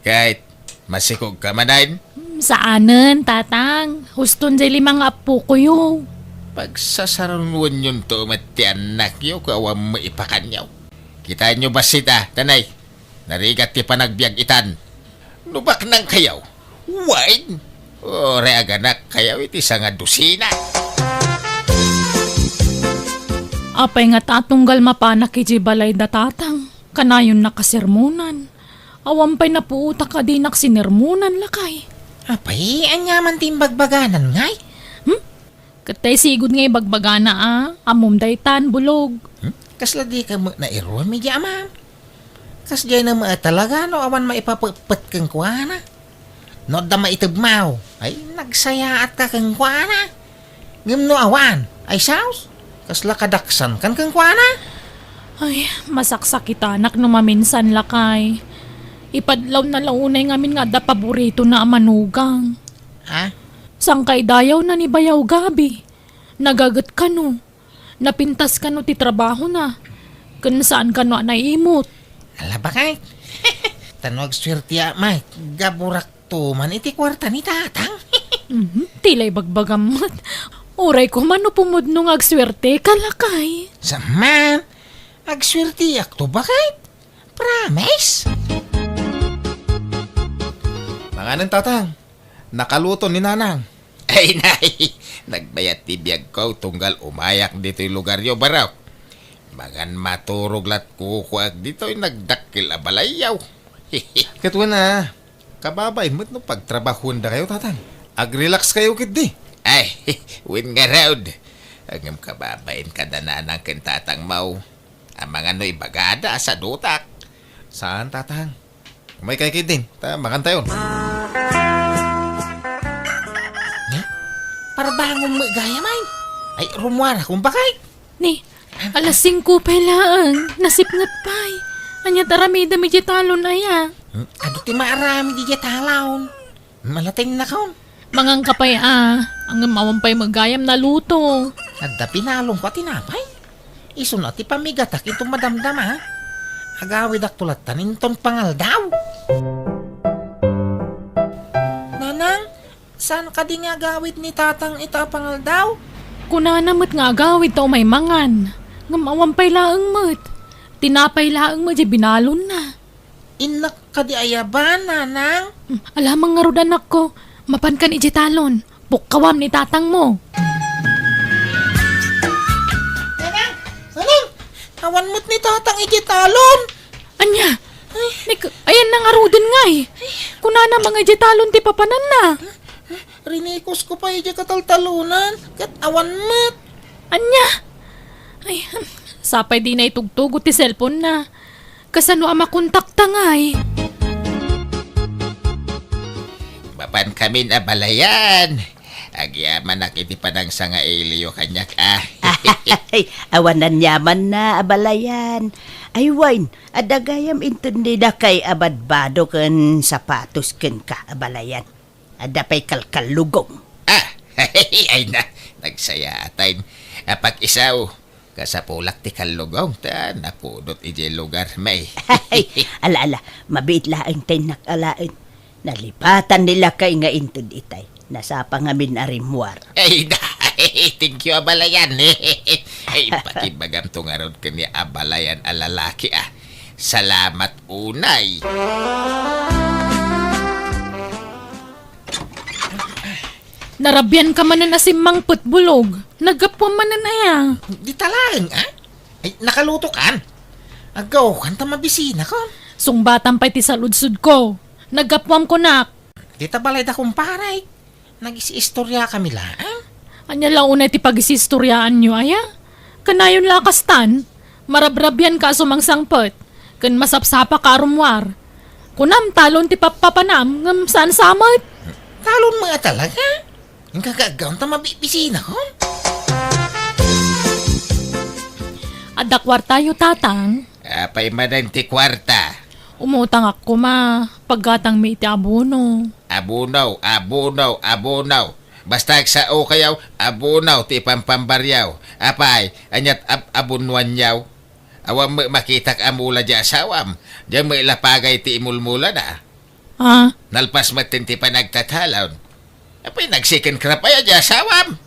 [SPEAKER 5] Kahit masikog ka manayin.
[SPEAKER 1] saanen, tatang? Huston jay 5 apo ko yo.
[SPEAKER 5] Pagsasarunwan yun to mati anak nyo kawam maipakan nyo. Kita nyo ba sita, tanay? Narigat ti panagbiag itan. Nubak nang kayaw. Wine. O reaganak kayaw iti nga dusina.
[SPEAKER 1] Apay nga tatunggal mapanak iti balay da tatang. Kanayon nakasermonan. Awampay na puuta ka di naksinirmunan lakay.
[SPEAKER 6] Apay, anyaman timbagbaganan ngay.
[SPEAKER 1] Katay sigud ngay bagbagana amom daytan bulog.
[SPEAKER 6] Kasla di ka na iruan medya ama. Kas jay na talaga no awan maipapapet kang kuana. No da maitagmaw. Ay nagsaya at ka kang kuana. Ngem no awan. Ay saus. Kasla kadaksan kan kang kuana.
[SPEAKER 1] Ay, masaksakit anak no maminsan lakay. Ipadlaw na launay ngamin nga da paborito na amanugang.
[SPEAKER 6] Ha?
[SPEAKER 1] Sangkay dayaw na ni bayaw gabi. Nagagat ka no. Napintas ka no ti trabaho na. Kan saan ka no naimot.
[SPEAKER 6] Ala ba kay? Tanog swerte may. Gaburak to man iti kwarta ni tatang.
[SPEAKER 1] Tilay bagbagamot. Uray ko man no pumudno ng agswerte kalakay.
[SPEAKER 6] Sama. Agswerte ak to ba kay? Promise?
[SPEAKER 4] Manganan tatang. Nakaluto ni nanang.
[SPEAKER 5] Ay nay, nagbayat ti biyag ko tunggal umayak dito'y lugar yo baraw. Magan maturog lat kukuag dito'y nagdakil abalayaw.
[SPEAKER 4] Katwa na. Kababay mo't no pagtrabahon da kayo tatang. Ag-relax kayo kit di.
[SPEAKER 5] Ay, win nga raud. Hanggang kababain ka na ng kintatang mau. Ang mga no'y bagada sa dutak.
[SPEAKER 4] Saan tatang? May kay kit din. Makan tayo.
[SPEAKER 6] Parabangong magaya may. Ay rumwara kung bakay.
[SPEAKER 1] Ni, alas 5 pailaan. Nasipngat pa'y. Anya taramida medyo talon aya.
[SPEAKER 6] Ado ti maarami di talawon. Malating na kaon.
[SPEAKER 1] Mangang kapay ang mawampay magayam na luto.
[SPEAKER 6] Adda pinalong ko tinapay. Iso na ti pamigatak itong madamdam ha. Agawid ak tulat taninton pangal daw. Nanang, saan ka di nga agawid ni tatang ita pangal daw?
[SPEAKER 1] Kunanamot nga agawid tao may mangan. Nga mawampay laang mat. Tinapay laang mat, binalon na.
[SPEAKER 6] Inak ka di ayaban, nanang.
[SPEAKER 1] Alamang nga rodan ako. Mapan kan ijitalon. Bukawam ni tatang mo.
[SPEAKER 6] Nanang, awan mo't ni tatang igitalon.
[SPEAKER 1] Anya? Ayan na nga rodan nga eh. Kunana mga ijitalon ti papanan na.
[SPEAKER 6] Rinikos ko pa iji kataltalunan. Kat awan mo't.
[SPEAKER 1] Anya? Ay, sapay di na itugtugot ti cellphone na. Kasano ama kontakta nga eh.
[SPEAKER 5] Bapan kami na balayan. Agyaman nakiti pa ng sanga iliyo kanyak
[SPEAKER 3] Ay, awanan yaman na abalayan. Ay, wine, adagayam intindi da kay abadbado kan sapatos ken ka abalayan. Adapay kalkalugong.
[SPEAKER 5] Ay na, nagsaya atayin. Pag isaw, kasapulak ti kalugong ta, napudot iji lugar may.
[SPEAKER 3] Ay, ala, mabit laang tayo nakalain. Nalipatan nila kay nga intud itay. Nasa pangamin arimwar.
[SPEAKER 5] Ay na, thank you abalayan. Ay, pati bagam tungarod ka ni abalayan alalaki Salamat unay.
[SPEAKER 1] Narabyan ka man na nasimang putbulog. Nagapwa man na ya.
[SPEAKER 6] Di talang, ha? Ay, nakaluto kan. Agaw, kanta mabisina ko.
[SPEAKER 1] Sungbatan pa'y ti saludsud ko. Nagapwam ko nak.
[SPEAKER 6] Di tabalay da kumparay. Nag-istorya kami lang.
[SPEAKER 1] Anya lang unay ti pag-isistoryaan nyo aya. Kanayon lakastan. Marabrabyan ka sumangsangpet. Kan masapsapa ka arumwar. Kunam talon ti papapanam ngam saan samot.
[SPEAKER 6] Talon mga talaga. Yung kagagaw ta mabibisina ko.
[SPEAKER 1] Adakwar tayo tatang.
[SPEAKER 5] Apay manan ti kwarta.
[SPEAKER 1] Umutang ako ma. Paggatang may iti abono.
[SPEAKER 5] Abunaw, abunaw, abunaw. Basta sa o kayaw, abunaw ti pampambaryaw. Apay, anyat abunwan yaw. Awam makitak amula di asawam. Diyan mo ilapagay ti imulmula na.
[SPEAKER 1] Ah,
[SPEAKER 5] Nalpas matin ti panagtatalon. Apay, nagsikin krap ay di asawam.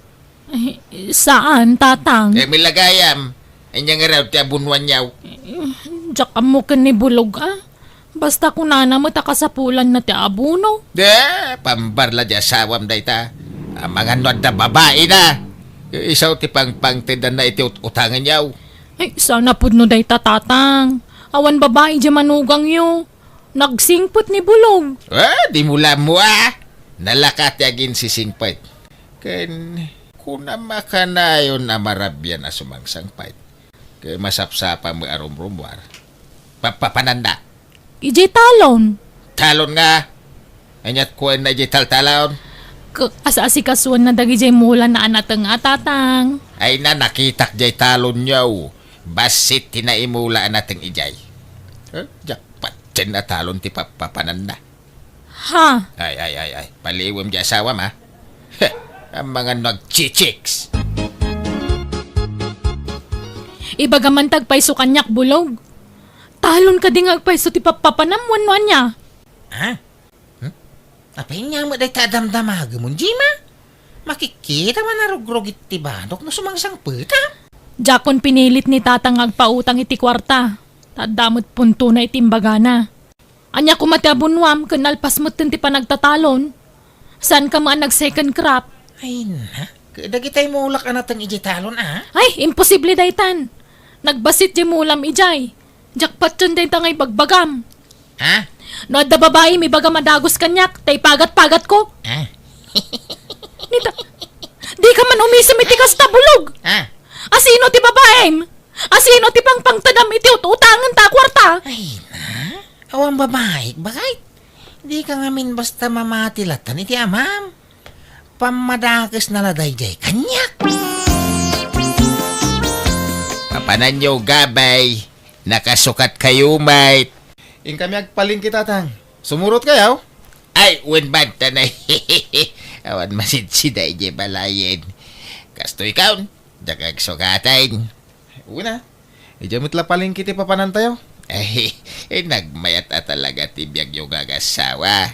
[SPEAKER 1] saan, tatang?
[SPEAKER 5] Milagayam. Anyang raw ti abunwan yaw.
[SPEAKER 1] Diyak mo ni bulog, ah. Basta kung nana mo takasapulan na ti abuno.
[SPEAKER 5] Pambarla di asawam dayta. Mga nod na babae na. Isaw ti pangtindan na iti utangan yaw.
[SPEAKER 1] Ay, sana pud no day tatang. Awan babae di manugang yo. Nagsingpot ni bulog.
[SPEAKER 5] Di mula mo Nalakat agin si singpait. Ken kuna makanayon na marabyan na sumangsangpait. Kaya masapsapa mo arumrumwar. Papananda.
[SPEAKER 1] Ijay talon.
[SPEAKER 5] Talon nga. Anyat kuwan na iti taltalon.
[SPEAKER 1] Asa-asikasuan na dagi jay mula na anatang tatang.
[SPEAKER 5] Ay na nakitak jay talon yaw. Basit tinaimula nating ijay. Jakpat dyan na talon ti papananda.
[SPEAKER 1] Ha?
[SPEAKER 5] Ay. Paliwam di asawam ha. Ang mga nagchichiks.
[SPEAKER 1] Ibagaman tagpaiso kanyak bulog. Talon ka ding agpaiso ti papapanamwan niya.
[SPEAKER 6] Ha? Apay niya mo day tadamdamaga mo, Jima? Makikita man na rugrogit ti banok no sumangsang pita.
[SPEAKER 1] Jakon pinilit ni tatang agpautang iti kwarta. Tadamot punto na itimbagana. Anya kumati abunwam kanalpas mo ti panagtatalon. Saan ka maan nag-second crop?
[SPEAKER 6] Ay na, kadagitay mo ulak anatang ijitalon
[SPEAKER 1] Ay, imposible daytan. Nagbasit di mulam ijay. Jakpat yun day tangay bagbagam.
[SPEAKER 6] Ha?
[SPEAKER 1] No adda babae may baga madagos kanyak, tay pagat-pagat ko.
[SPEAKER 6] Ha?
[SPEAKER 1] Nita, di ka man umisam iti kasta bulog.
[SPEAKER 6] Ha?
[SPEAKER 1] Asino ti babaem? Asino ti pangpangtadam iti utangan ta kwarta?
[SPEAKER 6] Ay na, awang babae, bakit? Di ka ngamin basta mamatilatan iti amam. Pamadakas na ladayjay kanyak.
[SPEAKER 5] Papanan nyo gabay. Nakasukat kayo, mate.
[SPEAKER 4] In kami agpalin kita, tang. Sumurot kayaw?
[SPEAKER 5] Ay, unbad tanay. Awan masidsiday di balayin. Kasto ikaw, dagag sukatayin.
[SPEAKER 4] Una. Ijamot la palin kiti papanan tayo.
[SPEAKER 5] Ay, nagmayat talaga tibiyag yung gagasawa.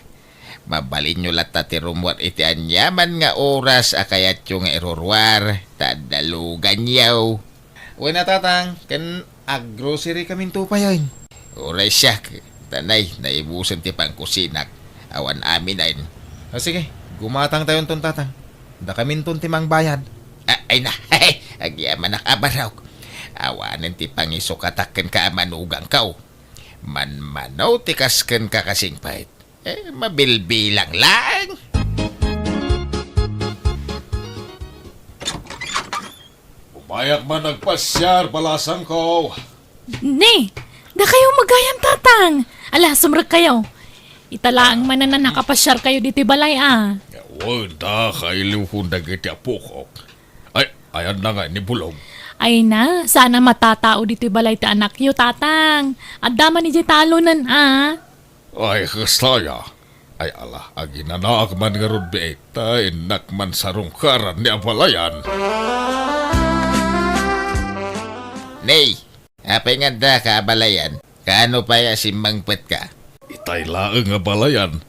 [SPEAKER 5] Mabalin nyo lata ti rumwar iti anyaman nga oras akayat yung erorwar. Tadalugan yaw.
[SPEAKER 4] Una, tatang. Ken ag-grocery kaming tupayan.
[SPEAKER 5] Oray siya, tanay, naibusan ti pangkusinak. Awan amin ay.
[SPEAKER 4] Sige, gumatang tayo ton, tatang. Da kamin ton timang bayad.
[SPEAKER 5] Ay na, agyaman nakabaraw. Awanan ti pangisukataken ka manugang kaw. Manmanaw ti kasken ka kasing pait. Mabilbilang lang.
[SPEAKER 7] Umayak man nagpasyar, balasan ko.
[SPEAKER 1] Ne, da kayo magayam tatang. Ala, sumrag kayo. Italaang man na nakapasyar kayo dito balay
[SPEAKER 7] Wala, kailiw kong dagiti apukok. Ay, ayan na nga ni Bulong.
[SPEAKER 1] Ay na, sana matatao dito balay ti anak yo tatang. At daman ni talonan
[SPEAKER 7] Ay, kastaya. Ay ala, aginanaak man nga ron beekta, inak man sarungkaran ni Abalayan.
[SPEAKER 5] Nay, apay nga da ka abalayan. Kaano pa ya simbangpet ka?
[SPEAKER 7] Itay laeng nga balayan.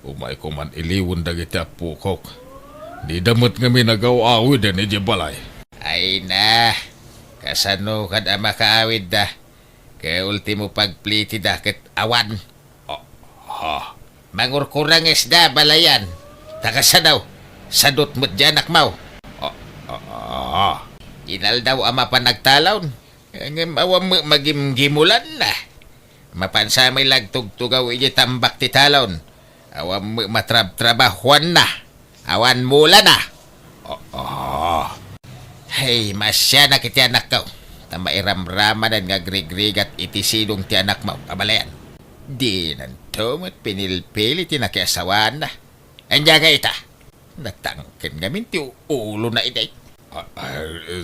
[SPEAKER 7] Umay ko man iliwon dagiti apukok. Di damot nga minagaw-awid ni di balay.
[SPEAKER 5] Ay na, kasano kad ama kaawid da. Kaya ultimo pagpliti da ket awan.
[SPEAKER 7] Ha?
[SPEAKER 5] Mangurkurang isda balayan. Takasa daw, sadot mo't janak mau. Inal daw ama pa nagtalon. Ngem awam magimgimulan na. Mapansamay lagtugtugaw iji tambak ti talon. Awam matrab-trabahuan na. Awan mula na. Hey, masya na kiti anak ko. Tamairamraman nga grigrigat iti silong ti anak mo, abalayan. Di nantumot pinilpili ti nakiasawan na. Anya nga ita. Natangkin ngamin ti ulo na iday.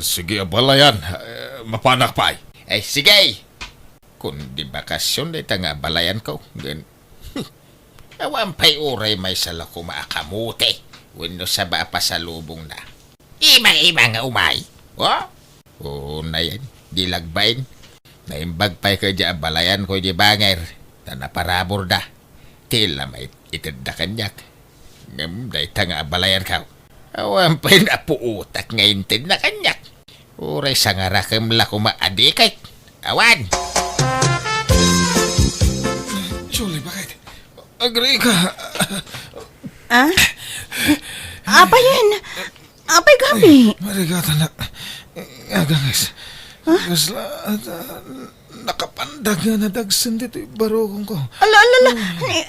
[SPEAKER 7] Sige, Abalayan. Mapanak pa ay.
[SPEAKER 5] Ay, sige. Kung di bakasyon na ita nga balayan ko. Awan pa'y uray may sala ko maakamuti. Wano sa ba pasalubong na. Ima-ima nga umay. Oo na yan. Di lagbain. Naimbag pa'y ka dya balayan ko di banger. Na naparabor da. Tila may itad na kanyak. Ngam day tanga balayan ka. Awan pa'y napuutak ngayon tin na kanyak. Uray sa nga rakam la ko maadikay. Awan!
[SPEAKER 7] Julie, bakit? Agree ka.
[SPEAKER 3] Ah? Apa yan? Apay gabi?
[SPEAKER 7] Marigata na. Agangis. Kasla, nakapandag nga na dagsan dito barokong ko.
[SPEAKER 3] Ala.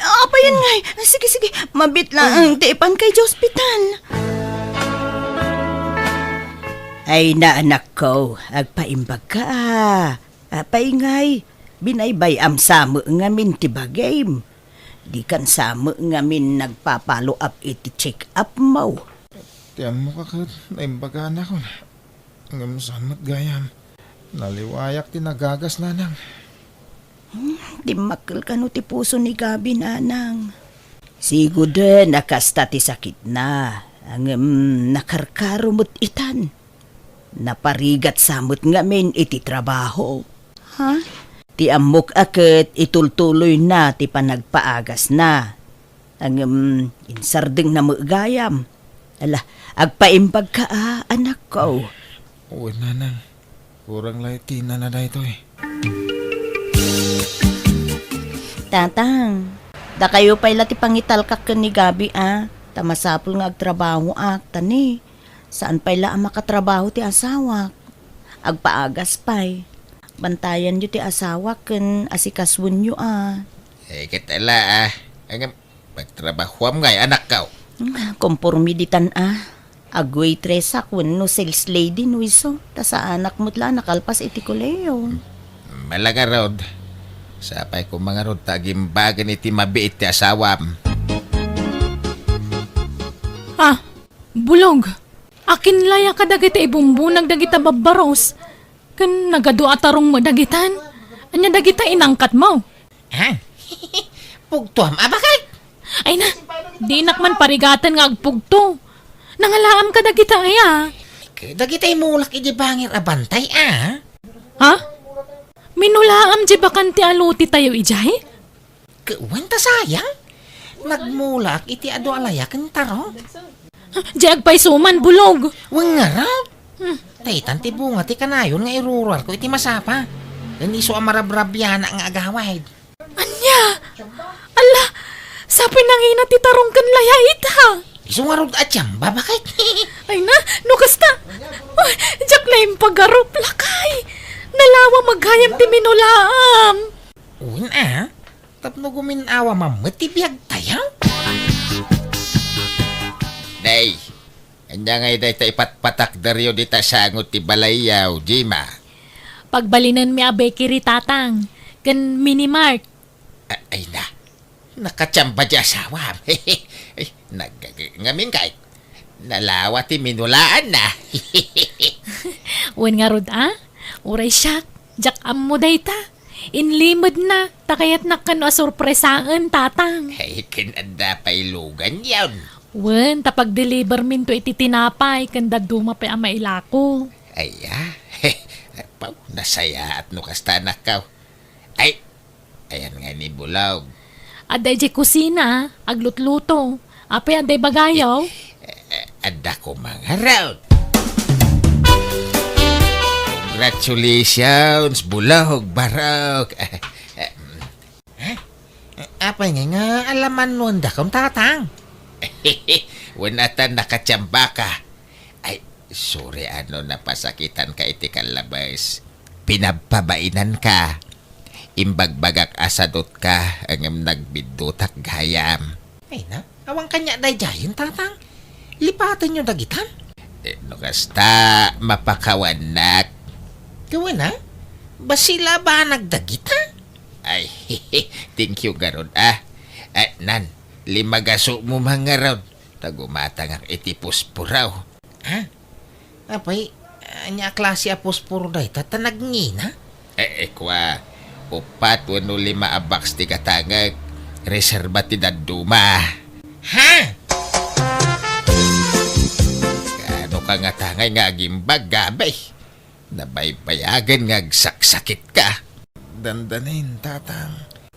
[SPEAKER 3] Apa yan ngay? Sige. Mabit lang ang tiipan kay hospital. Ay na anak ko, agpaimbag ka Apay ngay, binaybay am samo nga min tiba game. Di kan samo nga min nagpapalo up iti check up mo.
[SPEAKER 4] Tiyan mo kakad, naimbagaan ako. Ngam sanmat gayam. Naliwayak tinagagas nanang.
[SPEAKER 3] Di makil ka no ti puso ni Gabi nanang. Sigo din nakasta ti sakit na. Ang nakarkarumot itan. Naparigat samot nga min iti trabaho. Ha? Ti amok akit itultuloy na ti panagpaagas na. Ang insardeng na magayam. Ala, agpaimbag ka anak ko.
[SPEAKER 4] Uy nanang, kurang laitina na ito eh.
[SPEAKER 3] Tatang, da kayo pa'y lati pangital ka ni Gabi Tamasapol nga agtrabaho tani. Saan pa'y la makatrabaho ti asawa? Agpaagas pa'y. Bantayan nyo ti asawa ken asikaswon nyo
[SPEAKER 5] Kitala Ang pagtrabahuam ngay anak ka.
[SPEAKER 3] Kompormiditan Agway tresak no sales lady no iso. Ta sa anak mo't la nakalpas iti kuleo.
[SPEAKER 5] Malaga rod. Sapay ko mga rod tagimbagan iti mabiit ti asawam.
[SPEAKER 1] Bulog. Akin laya ka dagiti ibumbunag dagita babaros. Kan nagadu atarong mo dagitan. Anya dagita inangkat mo.
[SPEAKER 6] Pugtuam, bakit?
[SPEAKER 1] Ay na, di man parigatan nga agpugto. Nangalaam ka dagita
[SPEAKER 6] Dagitay mulak iti bangir abantay,
[SPEAKER 1] Ha? Minulaam di bakan ti aluti tayo ijay?
[SPEAKER 6] Kuwan ta sayang. Nagmulak iti ado alayakan taro.
[SPEAKER 1] Di agpay suman, bulog.
[SPEAKER 6] Wang nga raw. Taytan ti bunga ti kanayon nga iruruar ko iti masapa. Ganiso amarabrabyana nga agawad.
[SPEAKER 1] Anya? Ala, sapi nangina ti tarong kan laya ita.
[SPEAKER 6] Iso nga rod at yamba, bakit?
[SPEAKER 1] Ay na, nukasta. Diyak na yung pag-arup lakay. Nalawa maghayam ti minulaam.
[SPEAKER 6] Uwin tapno guminawa mamatibiyag tayo.
[SPEAKER 5] Day, anya ngay day ta ipatpatak daryo di ta sangot ti balayaw, Jima.
[SPEAKER 1] Pagbalinan mi abe kiri tatang. Kan minimart.
[SPEAKER 5] Ay na, nakachamba di asawam. Ngamin kay, nalawa ti minulaan na.
[SPEAKER 1] Wen nga rod Uray siyak. Jak mo day ta. Inlimod na. Takayat na kano asurpresaan tatang.
[SPEAKER 5] Ay, kinanda pa'y lugan yun.
[SPEAKER 1] Wen, tapag-deliver min to iti tinapay. Kanda duma pa ang mailako.
[SPEAKER 5] Ay, Pau, nasaya at nukasta anak ka. Ay, ayan nga ni Bulaw.
[SPEAKER 1] Aday di kusina, aglutluto. Apay aday bagayaw.
[SPEAKER 5] Ada ko mga round. Congratulations, Bulaw, Barok.
[SPEAKER 6] Apay nga alaman nun da kong tatang.
[SPEAKER 5] Wanatan nakachamba ka. Ay, sorry napasakitan ka iti kalabas. Pinababainan ka. Imbagbagak asadot ka ang nagbidutak gayam.
[SPEAKER 6] Ay na, awang kanya day jayin tatang. Lipatan nyo dagitan.
[SPEAKER 5] Nukasta mapakawanak.
[SPEAKER 6] Gawin basila ba nagdagita?
[SPEAKER 5] Ay, thank you garod nan, 5 gaso mo mga rod. Tagumatang ang itipos puraw.
[SPEAKER 6] Apay, anya klase apos puro day tatanag ngina?
[SPEAKER 5] Kwa, 4 5 abaks ti katangag. reserbatidad duma.
[SPEAKER 6] Ha?
[SPEAKER 5] Ano ka nga tangay nga agimbag gabay? Nabaybayagan nga agsaksakit ka.
[SPEAKER 4] Dandanin, tatang.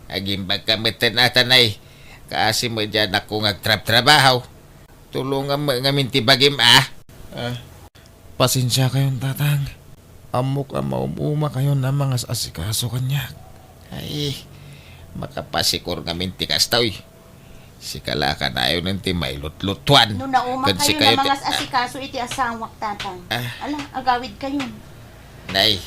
[SPEAKER 5] Agimbag ka matanatan ay. Kasi mo dyan ako ngagtrab-trabaho. Tulungan mo nga mintibagim
[SPEAKER 4] Pasensya kayong tatang. Amok ang maumuma kayo na mga asikaso kanya.
[SPEAKER 5] Ay, makapasikor nga mintikas taoy. Si Kalaka na ayaw nanti may lutlutuan.
[SPEAKER 8] No nauma
[SPEAKER 5] Kansi
[SPEAKER 8] kayo na
[SPEAKER 5] ti-
[SPEAKER 8] mga asikaso iti asawak tatang.
[SPEAKER 5] Ah.
[SPEAKER 8] Ala, agawid kayo.
[SPEAKER 5] Nay,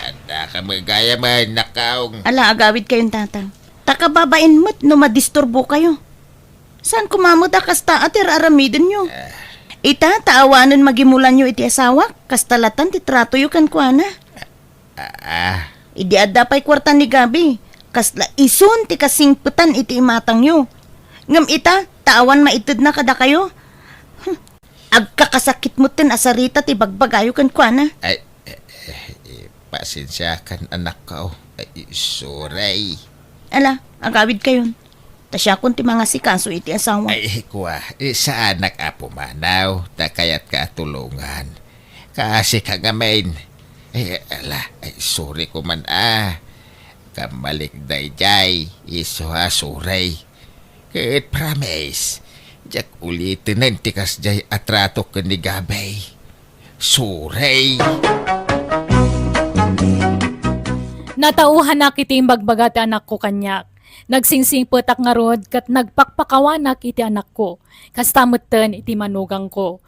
[SPEAKER 5] ada ka magaya man nakaong.
[SPEAKER 8] Ala, agawid kayong tatang. Takababain mo't no madisturbo kayo. Saan kumamot kasta atir aramidin nyo? Ita, taawanan magimulan nyo iti asawak. Kastalatan ti trato yu kan kuana. Idi adda pa'y kwarta ni Gabi. Kasla isun ti kasingputan iti imatang nyo. Ngam ita, taawan maitid na kada kayo. Agkakasakit mo tin asarita ti bagbagayo kan kuana.
[SPEAKER 5] Ay, pasensya kan anak ko. Ay, sorry.
[SPEAKER 8] Ala, agawid kayon. Tasya kun ti mga sikaso iti asawa.
[SPEAKER 5] Ay, kuwa, sa anak apo manaw, takayat ka tulungan. Kasi kagamain. Ay, ala, ay, sorry ko man Kamalik day jay, iso sorry. Kahit promise, jak ulitin ng tikas jay atrato ka ni Gabay. Sorry.
[SPEAKER 1] Natauhan na kiti bagbaga ti anak ko kanyak. Nagsingsing putak nga rod kat nagpakpakawanak iti anak ko. Kastamutten iti manugang ko.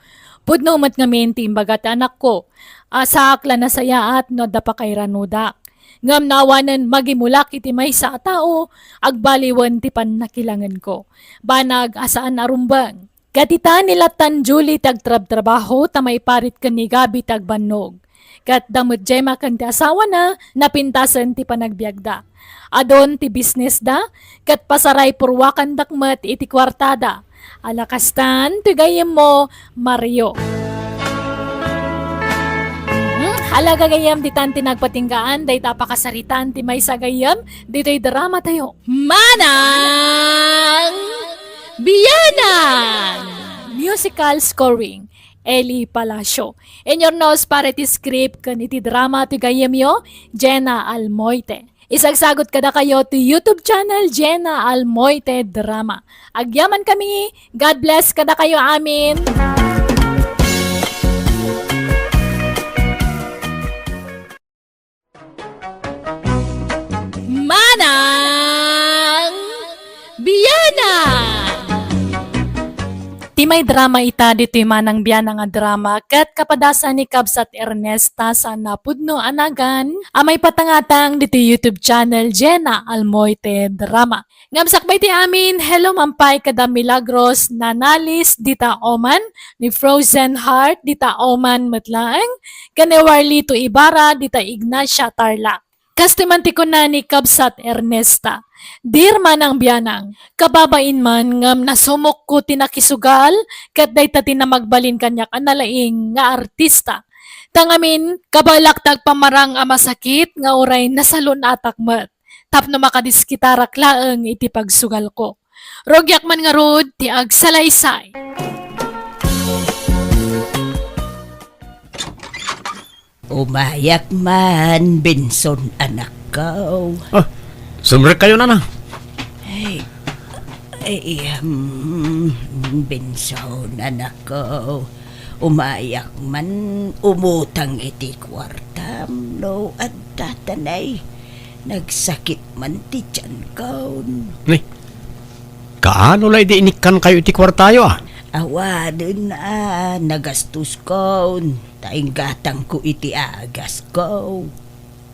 [SPEAKER 1] Pudno umat ngamin ti imbaga ti anak ko. Asakla na sayaat no da pa kay ranudak. Ngam nawanan magimulak iti may sa tao, agbaliwan ti panakilangan ko. Banag asaan arumbang. Katita nila tan Julie tagtrab-trabaho tamay parit ka ni Gabi tagbannog. Kat damot jay makan ti asawa na, napintasan ti panagbiagda. Adon ti business da, kat pasaray purwakan dakmat iti kwartada. Alakastan, ti gayem mo, Mario. Alaga gayam di tan tinagpatinggaan, day tapakasaritan ti may sagayam, dito'y drama tayo. Manang Biyanan! Musical scoring. Eli Palacio. In your nose para ti script kan iti drama ti gayem yo, Jenna Almoite. Isagsagot kada kayo ti YouTube channel Jenna Almoite Drama. Agyaman kami. God bless kada kayo amin. Manang Biyanan! Ti may drama ita dito'y manang biyanang nga drama kat kapadasan ni Kabsat Ernesta sa napudno anagan amay patangatang dito'y YouTube channel Jenna Almoite Drama. Ngamsakbay ti amin, hello mampay kada Milagros Nanalis dita Oman, ni Frozen Heart dita Oman Matlaeng, kani Warlito Ibarra dita Ignacia Tarlac. Kastimanti ko na ni Kabsat Ernesta. Dear manang biyanang, kababain man ngam nasumok ko tinakisugal, kat day tati na magbalin kanyak analaing nga artista. Tangamin, kabalaktag pamarang amasakit nga uray nasalon atakmat. Tapno makadiskitarak laeng iti pagsugal ko. Rogyak man nga rod, ti agsalaysay.
[SPEAKER 3] Umayak man, Benson anak ko.
[SPEAKER 2] Sumrek kayo na.
[SPEAKER 3] Benson anak ko. Umayak man, umutang iti kwartam, no at tatanay. Nagsakit man ti tiyan ko.
[SPEAKER 2] Ni, kaano lay di inikan kayo iti kwartayo
[SPEAKER 3] Awadin na, nagastos ko. Taing gatang ko iti agas ko.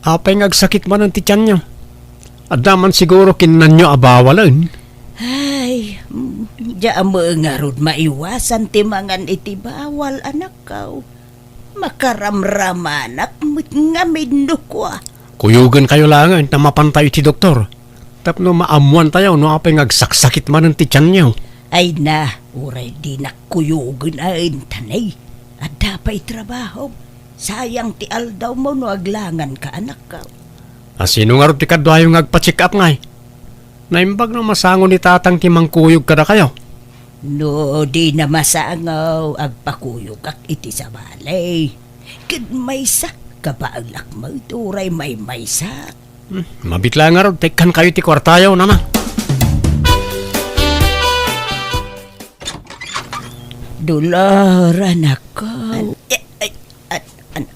[SPEAKER 2] Apay ngagsakit man ang tityan nyo. Adaman siguro kinan nyo abawalan.
[SPEAKER 3] Ay, diya mo nga rod maiwasan ti mangan iti bawal anak ko. Makaramramanak nga midno ko.
[SPEAKER 2] Kuyugan kayo lang na mapantay iti doktor. Tapno maamuan tayo no apay ngagsaksakit man ang tityan nyo.
[SPEAKER 3] Ay na, uray di nakuyugan ayin tanay. At dapay trabaho. Sayang ti aldaw mo no aglangan ka anak ko.
[SPEAKER 2] Sino nga rin ti kadwayo ngagpa-check up ngay? Naimbag na masangon ni tatang timang kuyog kada kayo.
[SPEAKER 3] No, di na masangaw agpakuyog ak iti sa balay. Kad maysa, kabaalak mo turay may maysa.
[SPEAKER 2] Mabitla nga ron, tekan kayo ti kwartayaw, nana.
[SPEAKER 3] Dolar, anak ko.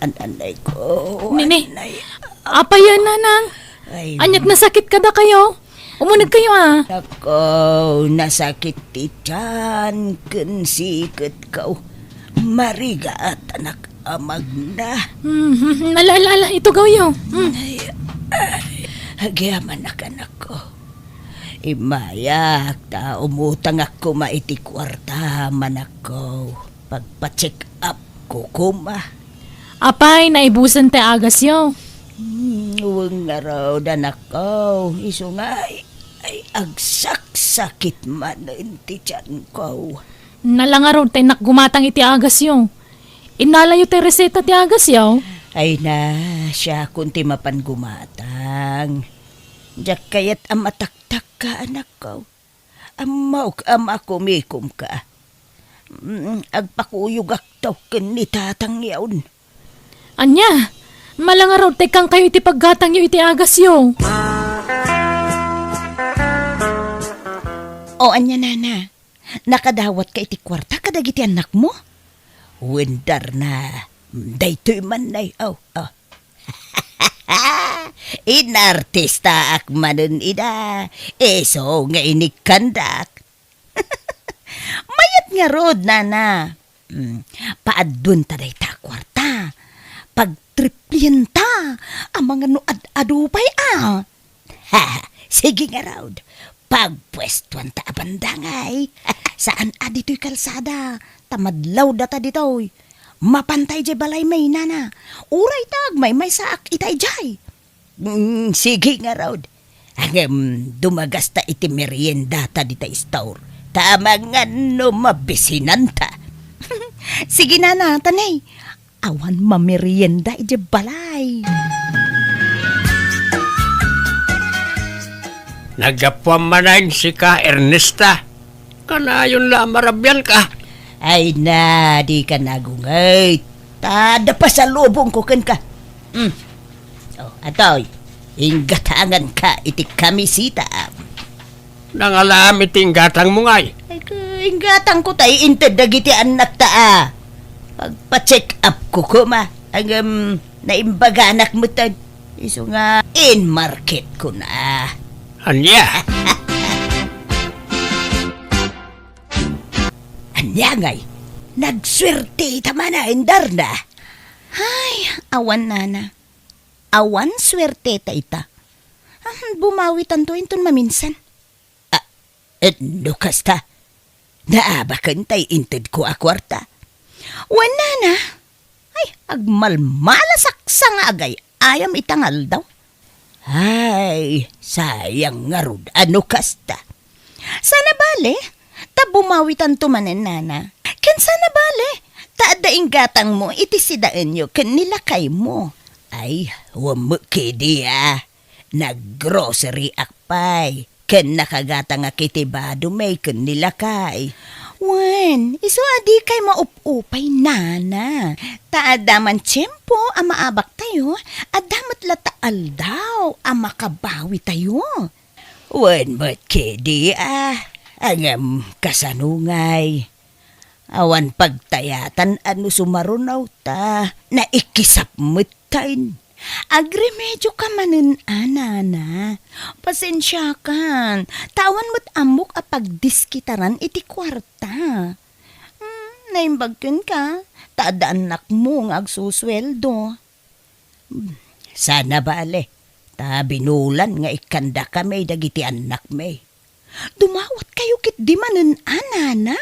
[SPEAKER 3] Anay ko.
[SPEAKER 1] Nini,
[SPEAKER 3] Anay.
[SPEAKER 1] apa yan, nanang?
[SPEAKER 3] Ay,
[SPEAKER 1] Anyat nasakit kada kayo? Umunag kayo ah.
[SPEAKER 3] nako, nasakit ti tiyan, kansikit ko. Mariga at anak amag na.
[SPEAKER 1] Ala, ito gawyo.
[SPEAKER 3] Hagyaman anak ko. Imayak ta umutang ako maiti kwarta manak ko. Pagpa-check up ko kuma.
[SPEAKER 1] Apay, naibusan te agas yo.
[SPEAKER 3] Huwag nga raw anak ko. Iso nga ay agsak-sakit man ti tiyan ko.
[SPEAKER 1] Nalangaro te nakgumatang iti agas yo. Inalayo te reseta ti agas yo.
[SPEAKER 3] Ay na, siya kunti mapan gumatang. Diyak kayat amataktak ka, anak ko. Amaw ama kumikom ka. Agpakuyog aktaw ken ni tatang yaon.
[SPEAKER 1] Anya, malangaro te kang kayo iti paggatang yo iti agas yo.
[SPEAKER 8] O anya nana, nakadawat ka iti kwarta kadagiti anak mo?
[SPEAKER 3] Wendar na, daytoy man nay, Inartista ak manen ida, eso nga inikandak.
[SPEAKER 8] Mayat nga rod, nana. Paadun ta day ta kwarta. Pagtriplyan ta, ang mga nuad-adupay ah.
[SPEAKER 3] Ha, sige nga raw. Pagpwestuan ta abandangay.
[SPEAKER 8] Saan adito'y kalsada? Tamadlaw data dito'y. Mapantay jay balay may nana. Uray tag may saak itay jay.
[SPEAKER 3] Sige nga raw. Ang dumagas ta iti merienda ta dita store. Tama nga no mabisinan ta.
[SPEAKER 8] Sige nana, tanay. Awan mamerienda iti balay.
[SPEAKER 2] Nagapwam manayin si ka Ernesta. Kanayon la marabyan ka.
[SPEAKER 3] Ay na, di ka nagungay. Tada pa sa lubong ko kan ka. Atoy, inggatangan ka iti kamisita.
[SPEAKER 2] Nangalam iting gatang mo ngay.
[SPEAKER 3] Ay, inggatang ko tayo inted dagiti anak ta. Pagpa-check up ko kuma. Ang naimbaganak mo tad. Iso nga, in market ko na.
[SPEAKER 2] Anya,
[SPEAKER 3] Anya ngay, nagswerte tama na indar na.
[SPEAKER 8] Ay, awan nana. Awan swerte ta ita. Bumawi tanto inton maminsan.
[SPEAKER 3] Lukas ta, naabakan tay inted ko akwarta.
[SPEAKER 8] Wan nana. Ay, agmalmalasak sa nga agay. Ayam itangal daw.
[SPEAKER 3] Ay, sayang nga rod, ano kasta?
[SPEAKER 8] Sana bale, ta bumawi tanto manen nana. Ken sana bale, ta daing gatang mo iti sidaan nyo ken nilakay mo.
[SPEAKER 3] Ay, wamukidi nag-grocery akpay. Ken nakagata nga kitibado may ken nilakay.
[SPEAKER 8] Wen, iso adi kay maup-upay nana. Taadaman tiyempo ang maabak tayo, adamat lataal daw ang makabawi tayo.
[SPEAKER 3] Wen mo't kidi angam kasanungay. Awan pagtayatan ano sumarunaw ta, na ikisap mo't
[SPEAKER 8] Agremedyo ka manen anana. Pasensya kan. Tawan mo't amok a pagdiskitaran iti kwarta. Naimbagkin ka. Taadaan nak mo ng agsusweldo.
[SPEAKER 3] Sana bale, ta binulan nga ikanda kami dagiti anak may.
[SPEAKER 8] Dumawat kayo kit di manen anana.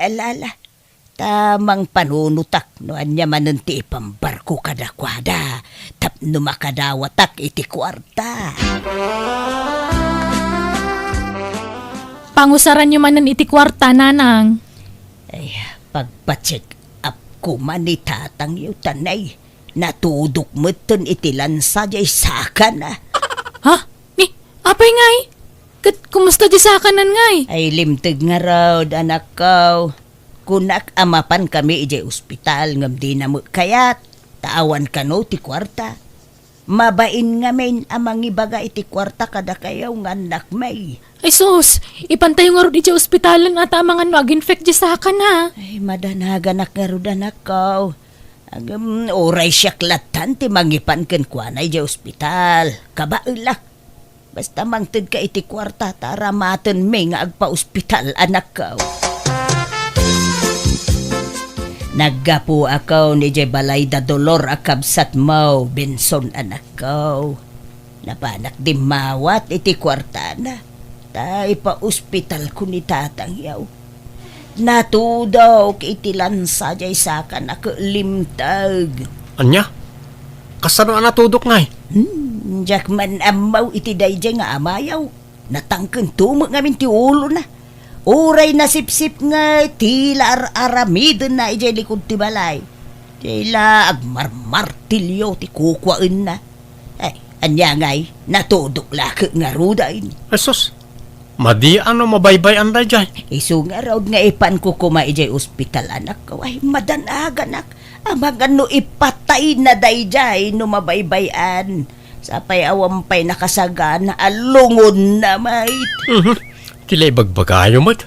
[SPEAKER 3] Alala, tamang panunutak no anya manen ti ipambarko kadakwada. Tapno makadawatak iti kwarta.
[SPEAKER 1] Pangusaran nyo manan iti kwarta, nanang.
[SPEAKER 3] Ay, pagpa-check up ko man ni tatang yu tanay. Natudok mo ton iti lansa jay saka na.
[SPEAKER 1] Ha? Apay ngay, kumusta di sa kanan ngay?
[SPEAKER 3] Ay limtig nga raw, anak ko. Kunak amapan kami ije ospital ngam di na mo kayat. Taawan ka no ti kwarta. Mabain nga men amang ibaga iti kwarta kada kayaw nga anak may.
[SPEAKER 1] Ay sus, ipantay nga ro di dya ospitalan at amangan no ag-infect di sa akan ha.
[SPEAKER 3] Ay madanaga nga ro anak ko. Oray siya klatan ti mangipan ken kuanay ije ospital. Kabailak. Basta mangted ka iti kwarta taramaten may nga agpa-ospital anak ko. Naggapo ako ni Jay Balay da Dolor akabsat mo, Benson anak ko. Napanak di mawat iti kwarta na. Ta ipa-ospital ko ni tatang yaw. Natudaw iti lansa jay saka nakalimtag.
[SPEAKER 2] Anya? Kasano ang natudok ngay?
[SPEAKER 3] Jakman amaw iti dayjay nga amayaw. Natangken tumo ngamin ti ulo na. Uray na sip-sip nga tila aramidon na ijay likod ti balay. Tila agmarmartilyo ti kukwaan na. Ay, anya ngay, natudok lakit nga rudain.
[SPEAKER 2] Esos, madi ano mabaybay anday dyan?
[SPEAKER 3] Isu nga raw nga ipan ko kuma ijay ospital anak ko. Ay, madanaga anak. Amang ano ipatay na dayjay no mabaybayan. Sapay awampay nakasaga na alungon na mait.
[SPEAKER 2] Kilay bagbagayo mat.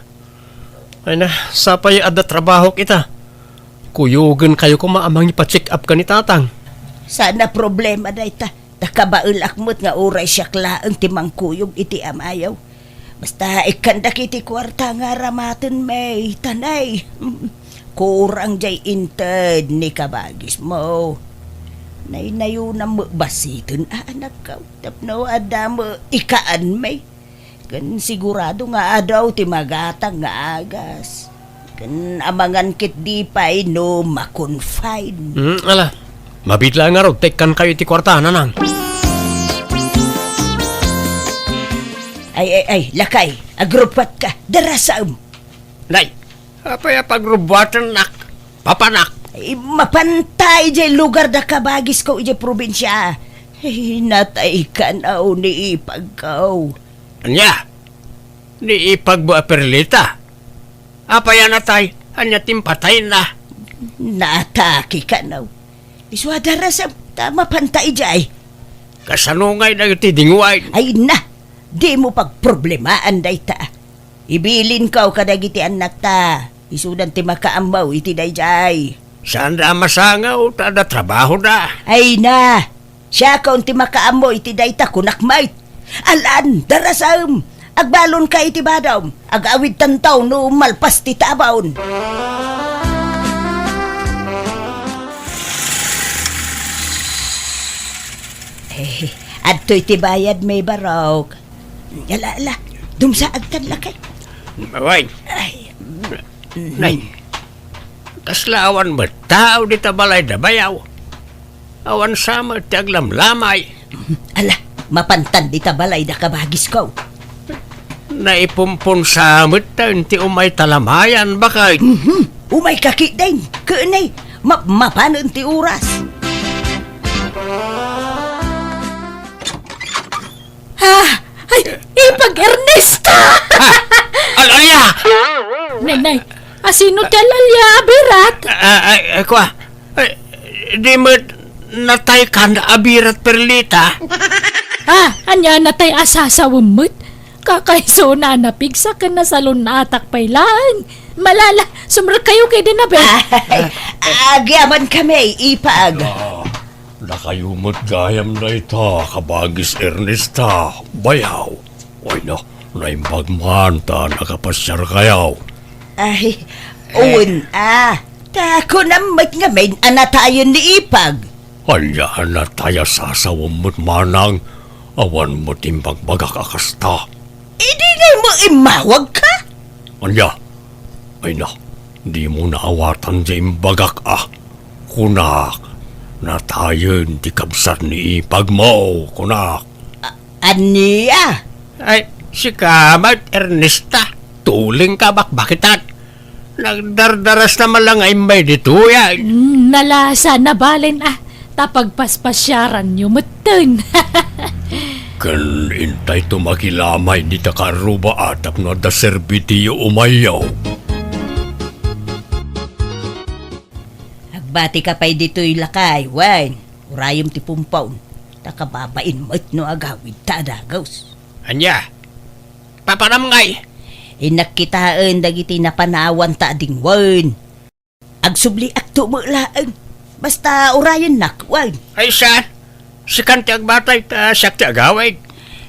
[SPEAKER 2] Ay na, sapay ada trabaho kita. Kuyugan kayo kung maamang ipa-check up ka ni tatang.
[SPEAKER 3] Sana problema na ita. Nakabailak mo't nga uray siya klaang timang kuyog iti amayaw. Basta ikandak iti kwarta nga ramaten may tanay. Kurang jay inted ni kabagis mo. Nainayo na mo basitin anak ka. Tapno ada mo ikaan may. Kan sigurado nga adaw ti magatang nga agas. Kan amangan kit di pa'y no makonfine.
[SPEAKER 2] Ala, mabitla nga raw, tekan kayo iti kwarta na nang.
[SPEAKER 3] Ay, lakay, agrupat ka, darasam.
[SPEAKER 2] Nay, apay pagrubwatan nak, papanak.
[SPEAKER 3] Ay, mapantay jay lugar da kabagis ko ijay probinsya. Ay, natay ka na o ni ipagkaw.
[SPEAKER 2] Anya, ni ipagbo aperlita. Apay anatay, anya timpatay na.
[SPEAKER 3] Naatake ka na. Iswa darasam, tama pantay jay.
[SPEAKER 2] Kasanungay na iti dingway.
[SPEAKER 3] Ay na, di mo pagproblemaan day ta. Ibilin ka o kadagiti anak ta. Isudan ti makaambaw iti day jay.
[SPEAKER 2] Saan na masangaw, tada trabaho na.
[SPEAKER 3] Ay na, siya kaunti makaamo iti dayta kunakmait. Alan, darasam, agbalon ka iti badaw, agawid tantaw no malpas ti tabaon. Adto iti bayad may barok. Yala, dumsaag kan lakay.
[SPEAKER 2] Way,
[SPEAKER 3] Ay,
[SPEAKER 2] nay, kaslawan mo, tao di tabalay na bayaw. Awan sama ti aglamlamay.
[SPEAKER 3] ala, mapantan di tabalay da kabagis ko.
[SPEAKER 2] Naipumpon sa amit ti umay talamayan bakay.
[SPEAKER 3] Umay kakit din, kaanay, mapanon ti oras.
[SPEAKER 1] Ay, ipag-Ernesta!
[SPEAKER 2] Alaya!
[SPEAKER 1] Nanay, asino talalya, abirat?
[SPEAKER 2] Kwa, di mo natay ka na abirat perlita.
[SPEAKER 1] Anya natay asasawamot? Kakaiso na napigsa ka na sa lunatak pailan. Malala, sumra kayo kay dinabe.
[SPEAKER 3] Ay, agyaman kami, ipag.
[SPEAKER 2] Nakayumot gayam na ita, kabagis Ernesta, bayaw. Oy na, naimbagman ta, nakapasyar kayaw.
[SPEAKER 3] Ay, uwan, tako namat nga may anatayon ni ipag.
[SPEAKER 2] Anya na tayo sasawamot manang, awan mo timbagbagak akasta.
[SPEAKER 3] Hindi na mo imawag ka?
[SPEAKER 2] Anya, ay na, di mo naawatan sa imbagak kunak, na tayo di kabsat ni ipag mo, kunak.
[SPEAKER 3] Aniya?
[SPEAKER 2] Ay, si Kamat Ernesta, tuling ka bakbakitan. Nagdardaras naman lang ay may dituyan.
[SPEAKER 1] Nalasa na balin tapagpaspasyaran nyo matun.
[SPEAKER 2] Kan intay to makilamay di takaruba atap no da serbitiyo umayaw.
[SPEAKER 3] Agbati ka pa'y dito'y lakay, Wayne. Urayom ti pumpaon. Takababain mo't no agawid tadagaws.
[SPEAKER 2] Anya, papanamngay.
[SPEAKER 3] Inakitaan dagiti napanawan ta ding Wayne. Agsubli ak tumulaang. Basta urayan nak, Wayne.
[SPEAKER 2] Ay saan? Si Kanti agbatay ta siya ti agawid.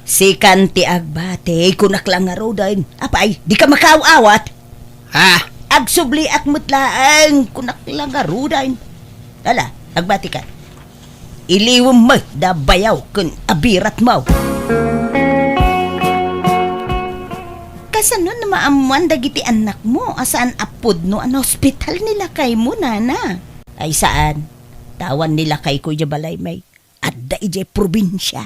[SPEAKER 3] Si Kanti agbate, kunak lang nga rodan. Apay, di ka makaawat.
[SPEAKER 2] Ha?
[SPEAKER 3] Agsubli ak mutlaang, kunak lang nga rodan. Ala, agbati ka. Iliwam mo, da bayaw, kun abirat mo. Kasano na maamuan dagiti anak mo, asaan apod no an hospital nila kay mo, nana? Ay saan? Tawan nila kay Kuya Balay may. Adda ije probinsya.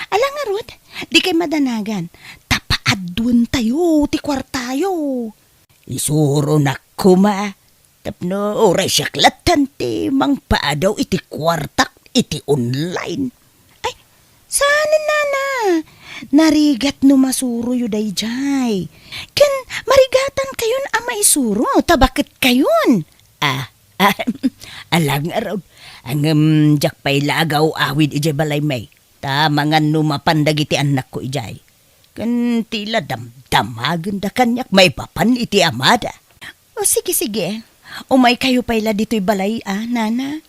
[SPEAKER 3] Alang nga Rod, di kay madanagan. Tapaadun tayo, ti kwartayo. Isuro na kuma. Tapno, oray siya klatan ti mang paadaw iti kwartak iti online. Ay, saan nana? Narigat no masuro yu day jay. Ken marigatan kayon ama isuro, tabakit kayon? Alang araw, ang jak pa'y lagaw awid ije balay may. Tamangan numapandag iti anak ko ijay. Kan tila damdamagan da kanyak may papan iti amada. O sige. Umay kayo pa'yla dito'y balay nana.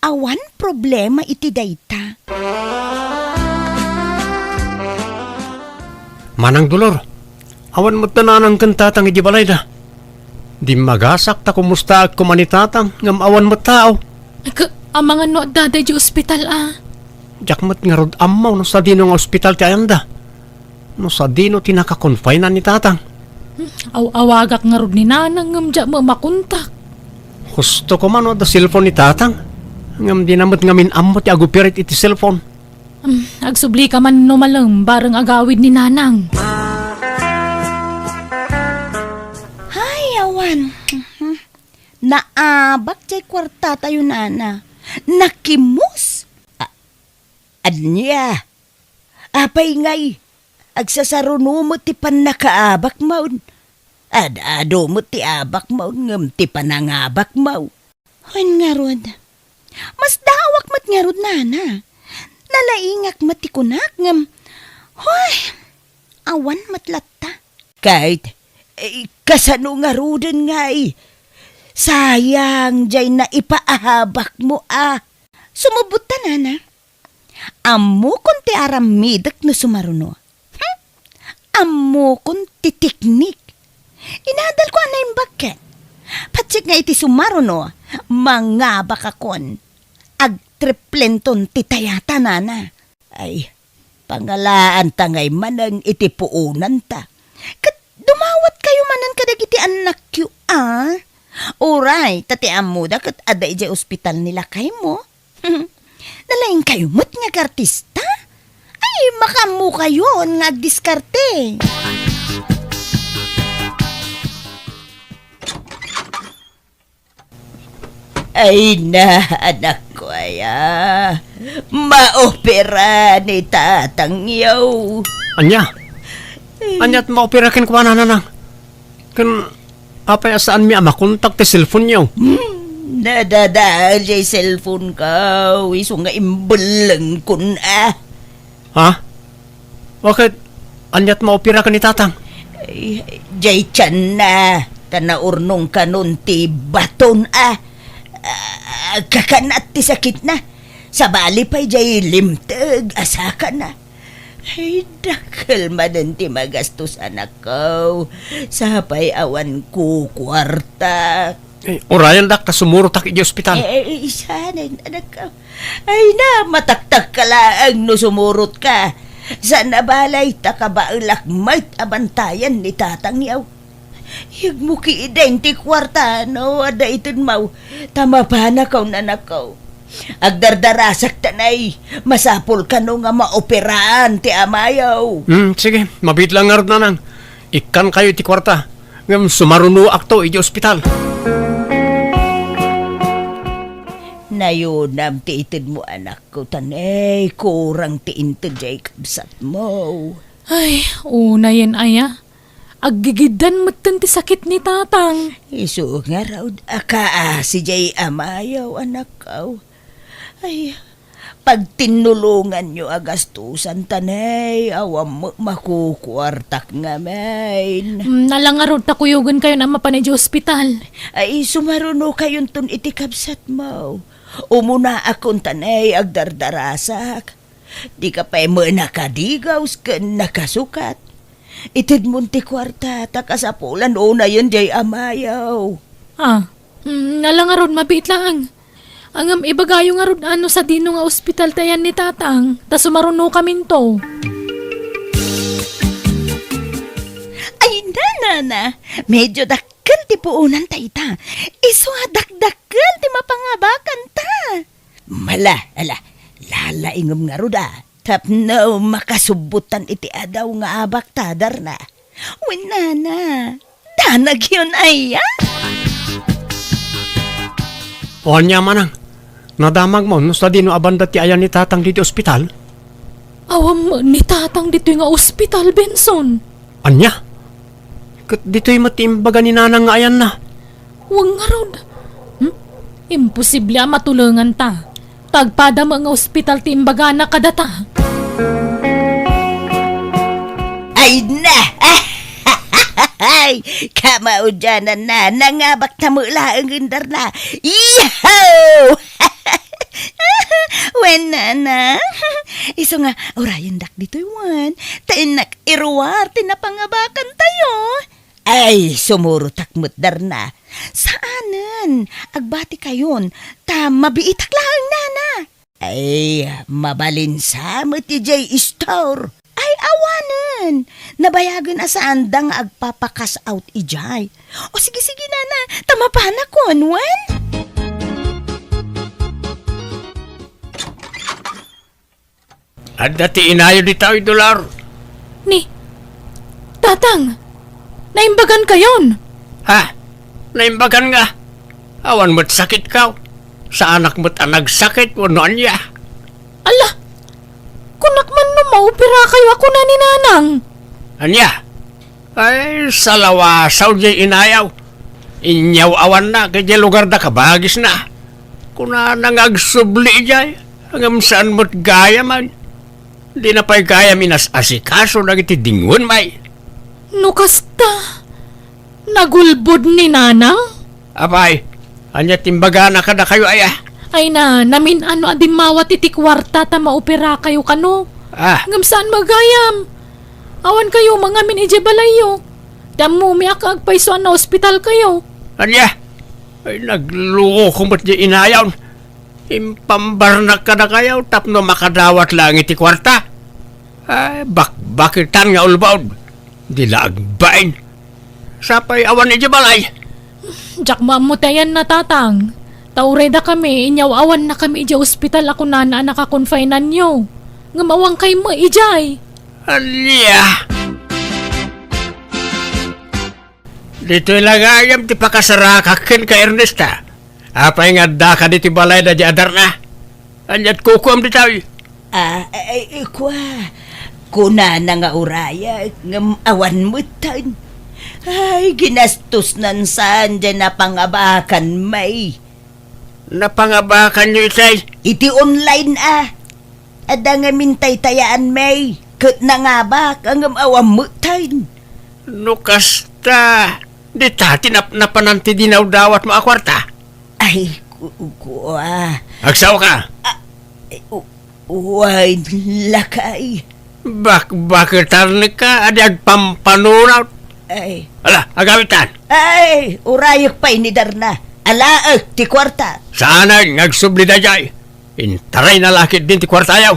[SPEAKER 3] Awan problema iti dayta.
[SPEAKER 2] Manang Dolor, awan mo't nananang kantatang iji balay da. Di magasak ta kumusta ak kumanitatang ngam awan mo't tao.
[SPEAKER 1] Ang mga no daday di ospital
[SPEAKER 2] Jakmat nga rod amaw no sa dino nga ospital ti ayanda. No sa dino tinaka-confine na ni tatang.
[SPEAKER 1] Awagak nga rod ni nanang ngam dya mo makuntak.
[SPEAKER 2] Gusto ko man o da cellphone ni tatang. Ngam di namat ngamin amot ti agupirit iti cellphone.
[SPEAKER 1] Agsubli ka man no malang bareng agawid ni nanang.
[SPEAKER 8] Ay, awan. Naabak jay kwarta tayo, nana. Nakimus.
[SPEAKER 3] Anya, apay ngay, agsasaruno mo ti panakaabak maun. Adado mo ti abak maun ngam ti panangabak mau.
[SPEAKER 8] Hoy nga Rod. Mas dawak mat nga Rod, nana. Nalaingak mati kunak ngam. Hoy, awan matlatta.
[SPEAKER 3] Kahit, kasano nga ruden ngay. Sayang, jay na ipaahabak mo
[SPEAKER 8] Sumubot ta, nana. Amo kon ti aramidak no sumaruno. Amo kon ti teknik. Inadal ko na yung baket. Patsik nga iti sumaruno, mga bakakon. Agtriplenton ti tayata, nana.
[SPEAKER 3] Ay, pangalaan ta ngay manang iti puunan ta.
[SPEAKER 8] Kat dumawat kayo manan kadag iti anak yu, Uray, tati amuda kat ada ije ospital nila kay mo. Nalaing kayo mo't nga kartista? Ay, makamu kayo nga diskarte.
[SPEAKER 3] Ay na, anak ko maopera ni tatang yaw.
[SPEAKER 2] Anya't maoperakin ko nanang. Kan apay asaan mi makontak ti cellphone niyo.
[SPEAKER 3] Nadadaan jay cellphone ka. Iso nga imbalang kun
[SPEAKER 2] Ha? Bakit? Anyat maopera ka ni tatang?
[SPEAKER 3] Ay, jay tiyan na. Tanaurnong ka nun ti baton kakanat ti sakit na. Sa bali pa'y jay limtag. Asaka na. Ay, dakal manan ti magastos anak ko. Sapay awan ko kwarta.
[SPEAKER 2] Orayan dak, sumuro tak iti ospital.
[SPEAKER 3] Isa na, anak ko. Ay na, mataktak ka lang no sumurot ka. Sa nabalay, takabaulakmat abantayan ni tatang yaw. Hig mo ki identi kwarta, no? Ada itin mau. Tama pa na kaw nanak ko. Agdardarasak tanay. Masapol ka no nga maoperaan ti amayaw.
[SPEAKER 2] Sige, mabit lang nga rin nanang. Ikan kayo ti kwarta. Ngam sumaruno akto iti ospital.
[SPEAKER 3] Nayunam ti itid mo anak ko tanay, kurang ti intid jay kabsat mo.
[SPEAKER 1] Ay, una yan aya. Aggigidan matan ti sakit ni tatang.
[SPEAKER 3] Isu nga raw, aka si jay amayaw anak ko. Ay, pag tinulungan nyo agastusan tanay, awam mo makukwartak nga main.
[SPEAKER 1] Nalangarod ta kuyugan kayo na mapanay di ospital.
[SPEAKER 3] Ay, sumaruno kayon tun iti kabsat mo. Umuna akong tanay agdardarasak. Di ka pa'y mo nakadigaws ka nakasukat. Itid mo ti kwarta, takasapulan una yun jay amayaw.
[SPEAKER 1] Nalangarod mabit lang. Angam ibagayo nga rod ano sa dino nga ospital tayan ni tatang. Ta sumaruno kamin to.
[SPEAKER 8] Ay, na. Medyo dakkel ti puunan ta ita. Iso nga dakdakkel ti mapangabakan ta.
[SPEAKER 3] Ala, lalaingam nga ruda. Tapno makasubutan iti adaw nga abak tadar na.
[SPEAKER 8] Uy, nana. Danag yun ay,
[SPEAKER 2] O anya manang, nadamag mo no sa dino abanda ti ayan ni tatang dito ospital?
[SPEAKER 1] Awam mo ni tatang dito nga ospital, Benson.
[SPEAKER 2] Anya? Kat dito'y matimbaga ni nanang nga ayan na.
[SPEAKER 1] Huwag nga rod. Imposible matulungan ta. Tagpada mo nga ospital ti imbaga na kadata.
[SPEAKER 3] Ay na! Ay, kamaudyanan na, nangabak na mula ang gindar na. Iyaw!
[SPEAKER 8] Wen, nana. Iso nga, orayan dak dito yuan. Tainak iruwar, tinapangabakan tayo.
[SPEAKER 3] Ay, sumurutak mutdar na.
[SPEAKER 8] Saanan? Agbati kayon. Ta, mabiitak lang, nana.
[SPEAKER 3] Ay, mabalinsa mo ti Jay Store.
[SPEAKER 8] Ay, awanan. Nabayagan asaan da nga agpapakas out ijay. O sige, nana. Tamapana ko, wen?
[SPEAKER 2] At dati inayo di tayo dolar.
[SPEAKER 1] Ni, tatang, naimbagan kayon.
[SPEAKER 2] Ha? Naimbagan nga. Awan mo't sakit ka. Sa anak mo't anag sakit mo noon ya.
[SPEAKER 1] Ala, kunak man no maupira kayo ako na ni nanang.
[SPEAKER 2] Anya? Ay, salawasaw di inayaw. Inyaw awan na, kaya lugar da kabagis na. Kuna nangagsubli jay, hanggang saan mo't gaya man. Di na pa'y gaya minas asikaso na iti dingon may.
[SPEAKER 1] Nukasta, nagulbod ni nanang?
[SPEAKER 2] Apay, anya timbaga na kada kayo aya.
[SPEAKER 1] Ay na, namin ano adim mawat iti kwarta ta maupira kayo kano. Ngam saan magayam? Awan kayo mga min ije balayo. Damo mi agpaiso na ospital kayo.
[SPEAKER 2] Anya? Ay nagluko kumot di inayaw. Impambarnak ka na kayo tapno makadawat lang iti kwarta. Ay bakitan nga ulbaod. Di laagbain. Sapay awan ije balay.
[SPEAKER 1] Jak mamutayan na tatang. Tauray da kami, inyaw-awan na kami ija ospital ako na nakakonfinan nyo. Ngamawang kay mo ijay.
[SPEAKER 2] Alya! Dito'y lagayam ti pakasarakakin ka Ernesta. Apay nga da ka diti balay da di adar na. Anyat kukuam di tayo.
[SPEAKER 3] Ay, kuna na nga uraya, ngam awan mo tan. Ay, ginastos nan saan dyan na pangabakan may.
[SPEAKER 2] Napangabakan nyo itay.
[SPEAKER 3] Iti online Ada nga mintay tayaan may. Kat na nga ba, kang awam mo tan.
[SPEAKER 2] Nukasta. Di tati napananti dinaw dawat mo akwarta.
[SPEAKER 3] Ay,
[SPEAKER 2] Agsaw ka.
[SPEAKER 3] Uway, lakay.
[SPEAKER 2] Bakit ka, adi agpampanunaw.
[SPEAKER 3] Ay,
[SPEAKER 2] Ala, agawitan.
[SPEAKER 3] ay, urayok pa inidar na. Ala, ti kwarta.
[SPEAKER 2] Sana ngagsubli da jay. Intaray na lakit din ti kwartayaw.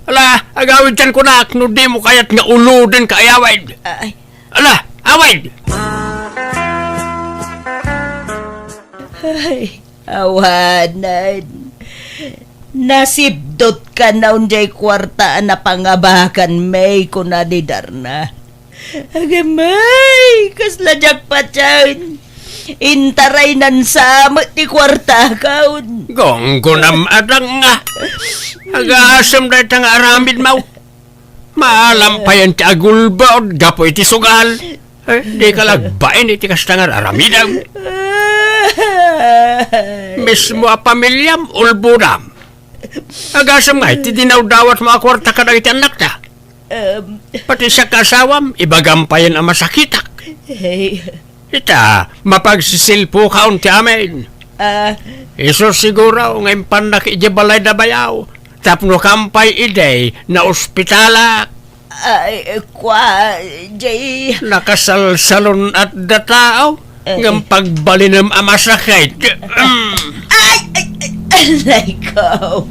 [SPEAKER 2] Ala, agawitan ko na no di mo kayat nga uludin ka ayawid.
[SPEAKER 3] Ay,
[SPEAKER 2] Ala, awid.
[SPEAKER 3] ay, awanan. Nasibdot ka na unjay kwarta na pangabakan may kunadidar na. Agamay, kasla jak pa dyan. Intaray nan sa ti kwarta kaun.
[SPEAKER 2] Gonggo na maadang nga. Agasam na itang aramid mo. Maalam pa yan ti agulba o gapo iti sugal. Di ka lagbain iti kastangar aramidaw. Mismo a pamilyam ulburam. Agasam nga iti dinawdawat mga kwarta ka na iti anak ta. Pati sa kasawam, ibagampayan ang masakitak.
[SPEAKER 3] Hey,
[SPEAKER 2] Ita, mapagsisilpo ka unti amin. Iso siguro ngayon panak ijabalay na bayaw. Tapno kampay iday na ospitalak.
[SPEAKER 3] ay, kwa, jay.
[SPEAKER 2] Nakasalsalon at datao. Ng pagbalinam amasakit.
[SPEAKER 3] Alay ko.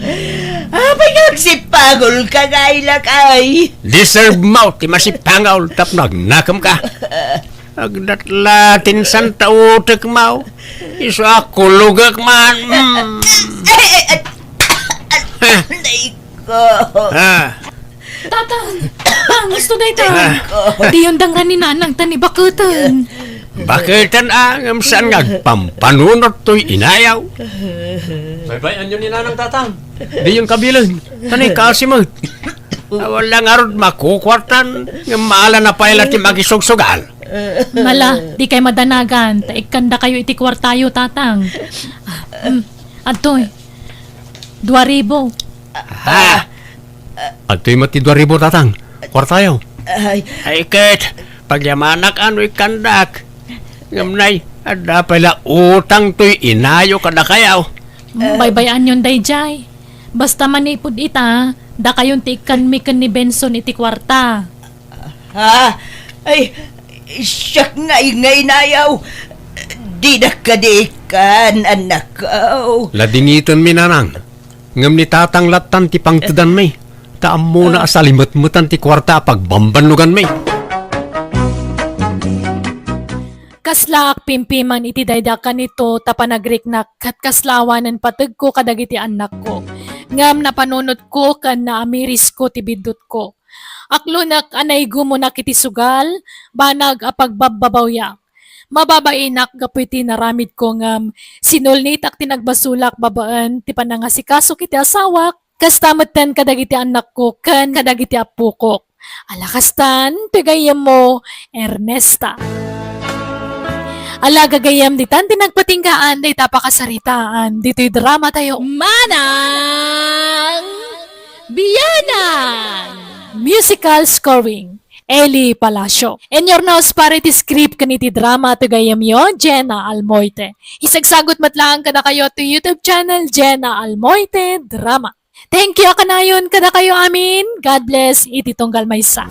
[SPEAKER 3] Abay nagsipagol ka gailak ay.
[SPEAKER 2] Deserve mo, ti masipangol, tapno nagnakam ka. Agdatlatin san tautek mo. Iso ako lugak man.
[SPEAKER 3] Alay ko.
[SPEAKER 1] Tatang! Gusto na ito! Di yung dangran ni nanang tani bakutan.
[SPEAKER 2] Bakitan ang saan nga pampanunot to'y inayaw.
[SPEAKER 9] Baybayan yun ni nanang tatang.
[SPEAKER 2] Di yung kabilang. Tanay kasimot. Walang arod makukwartan. Nga maala na pala ti magisugsugal.
[SPEAKER 1] Mala, di kay madanagan. Taikanda kayo iti kwartayo, tatang. Atoy, 2,000.
[SPEAKER 2] At to'y mati 2,000 tatang. Kwartayo.
[SPEAKER 3] Ay,
[SPEAKER 2] Ay ket, pagyamanak ano'y kandak. Ngamnay, ada pala utang to'y inayo kada kayaw.
[SPEAKER 1] Baybayan yun dayjay. Basta manipod ita, da kayon ti ikan mi ken ni Benson iti kwarta.
[SPEAKER 3] ha? Ay, siyak ngay nayaw. Di na kadikan, anak ko.
[SPEAKER 2] Ladingiton mi nanang. Ngam ni tatang latan ti pangtudan may. Taam muna asalimot-mutan ti kwarta pagbambanugan may.
[SPEAKER 1] Kaslaak pimpiman iti daydakan nito tapanagrik kat kaslawanan pateg ko kadagiti anak ko. Ngam na panunot ko kan na amiris ko ti bidot ko. Aklunak anay gumunak iti sugal, banag apagbababawya. Mababainak gapuiti naramid ko ngam sinulnitak tinagbasulak babaan ti panangasikaso kiti asawak. Kastamatan kadagiti anak ko kan kadagiti apo ko. Alakastan, tigayam mo, Ernesta. Ala gagayam ditan tinagpatinggaan di tapakasaritaan dito'y drama tayo manang biyanan musical scoring Eli Palacio. In your nose parity script kaniti drama to gayam yo Jenna Almoite. Isagsagot matlaan kada kayo to YouTube channel Jenna Almoite Drama. Thank you kanayon kada kayo amin. God bless iti tunggal maysa.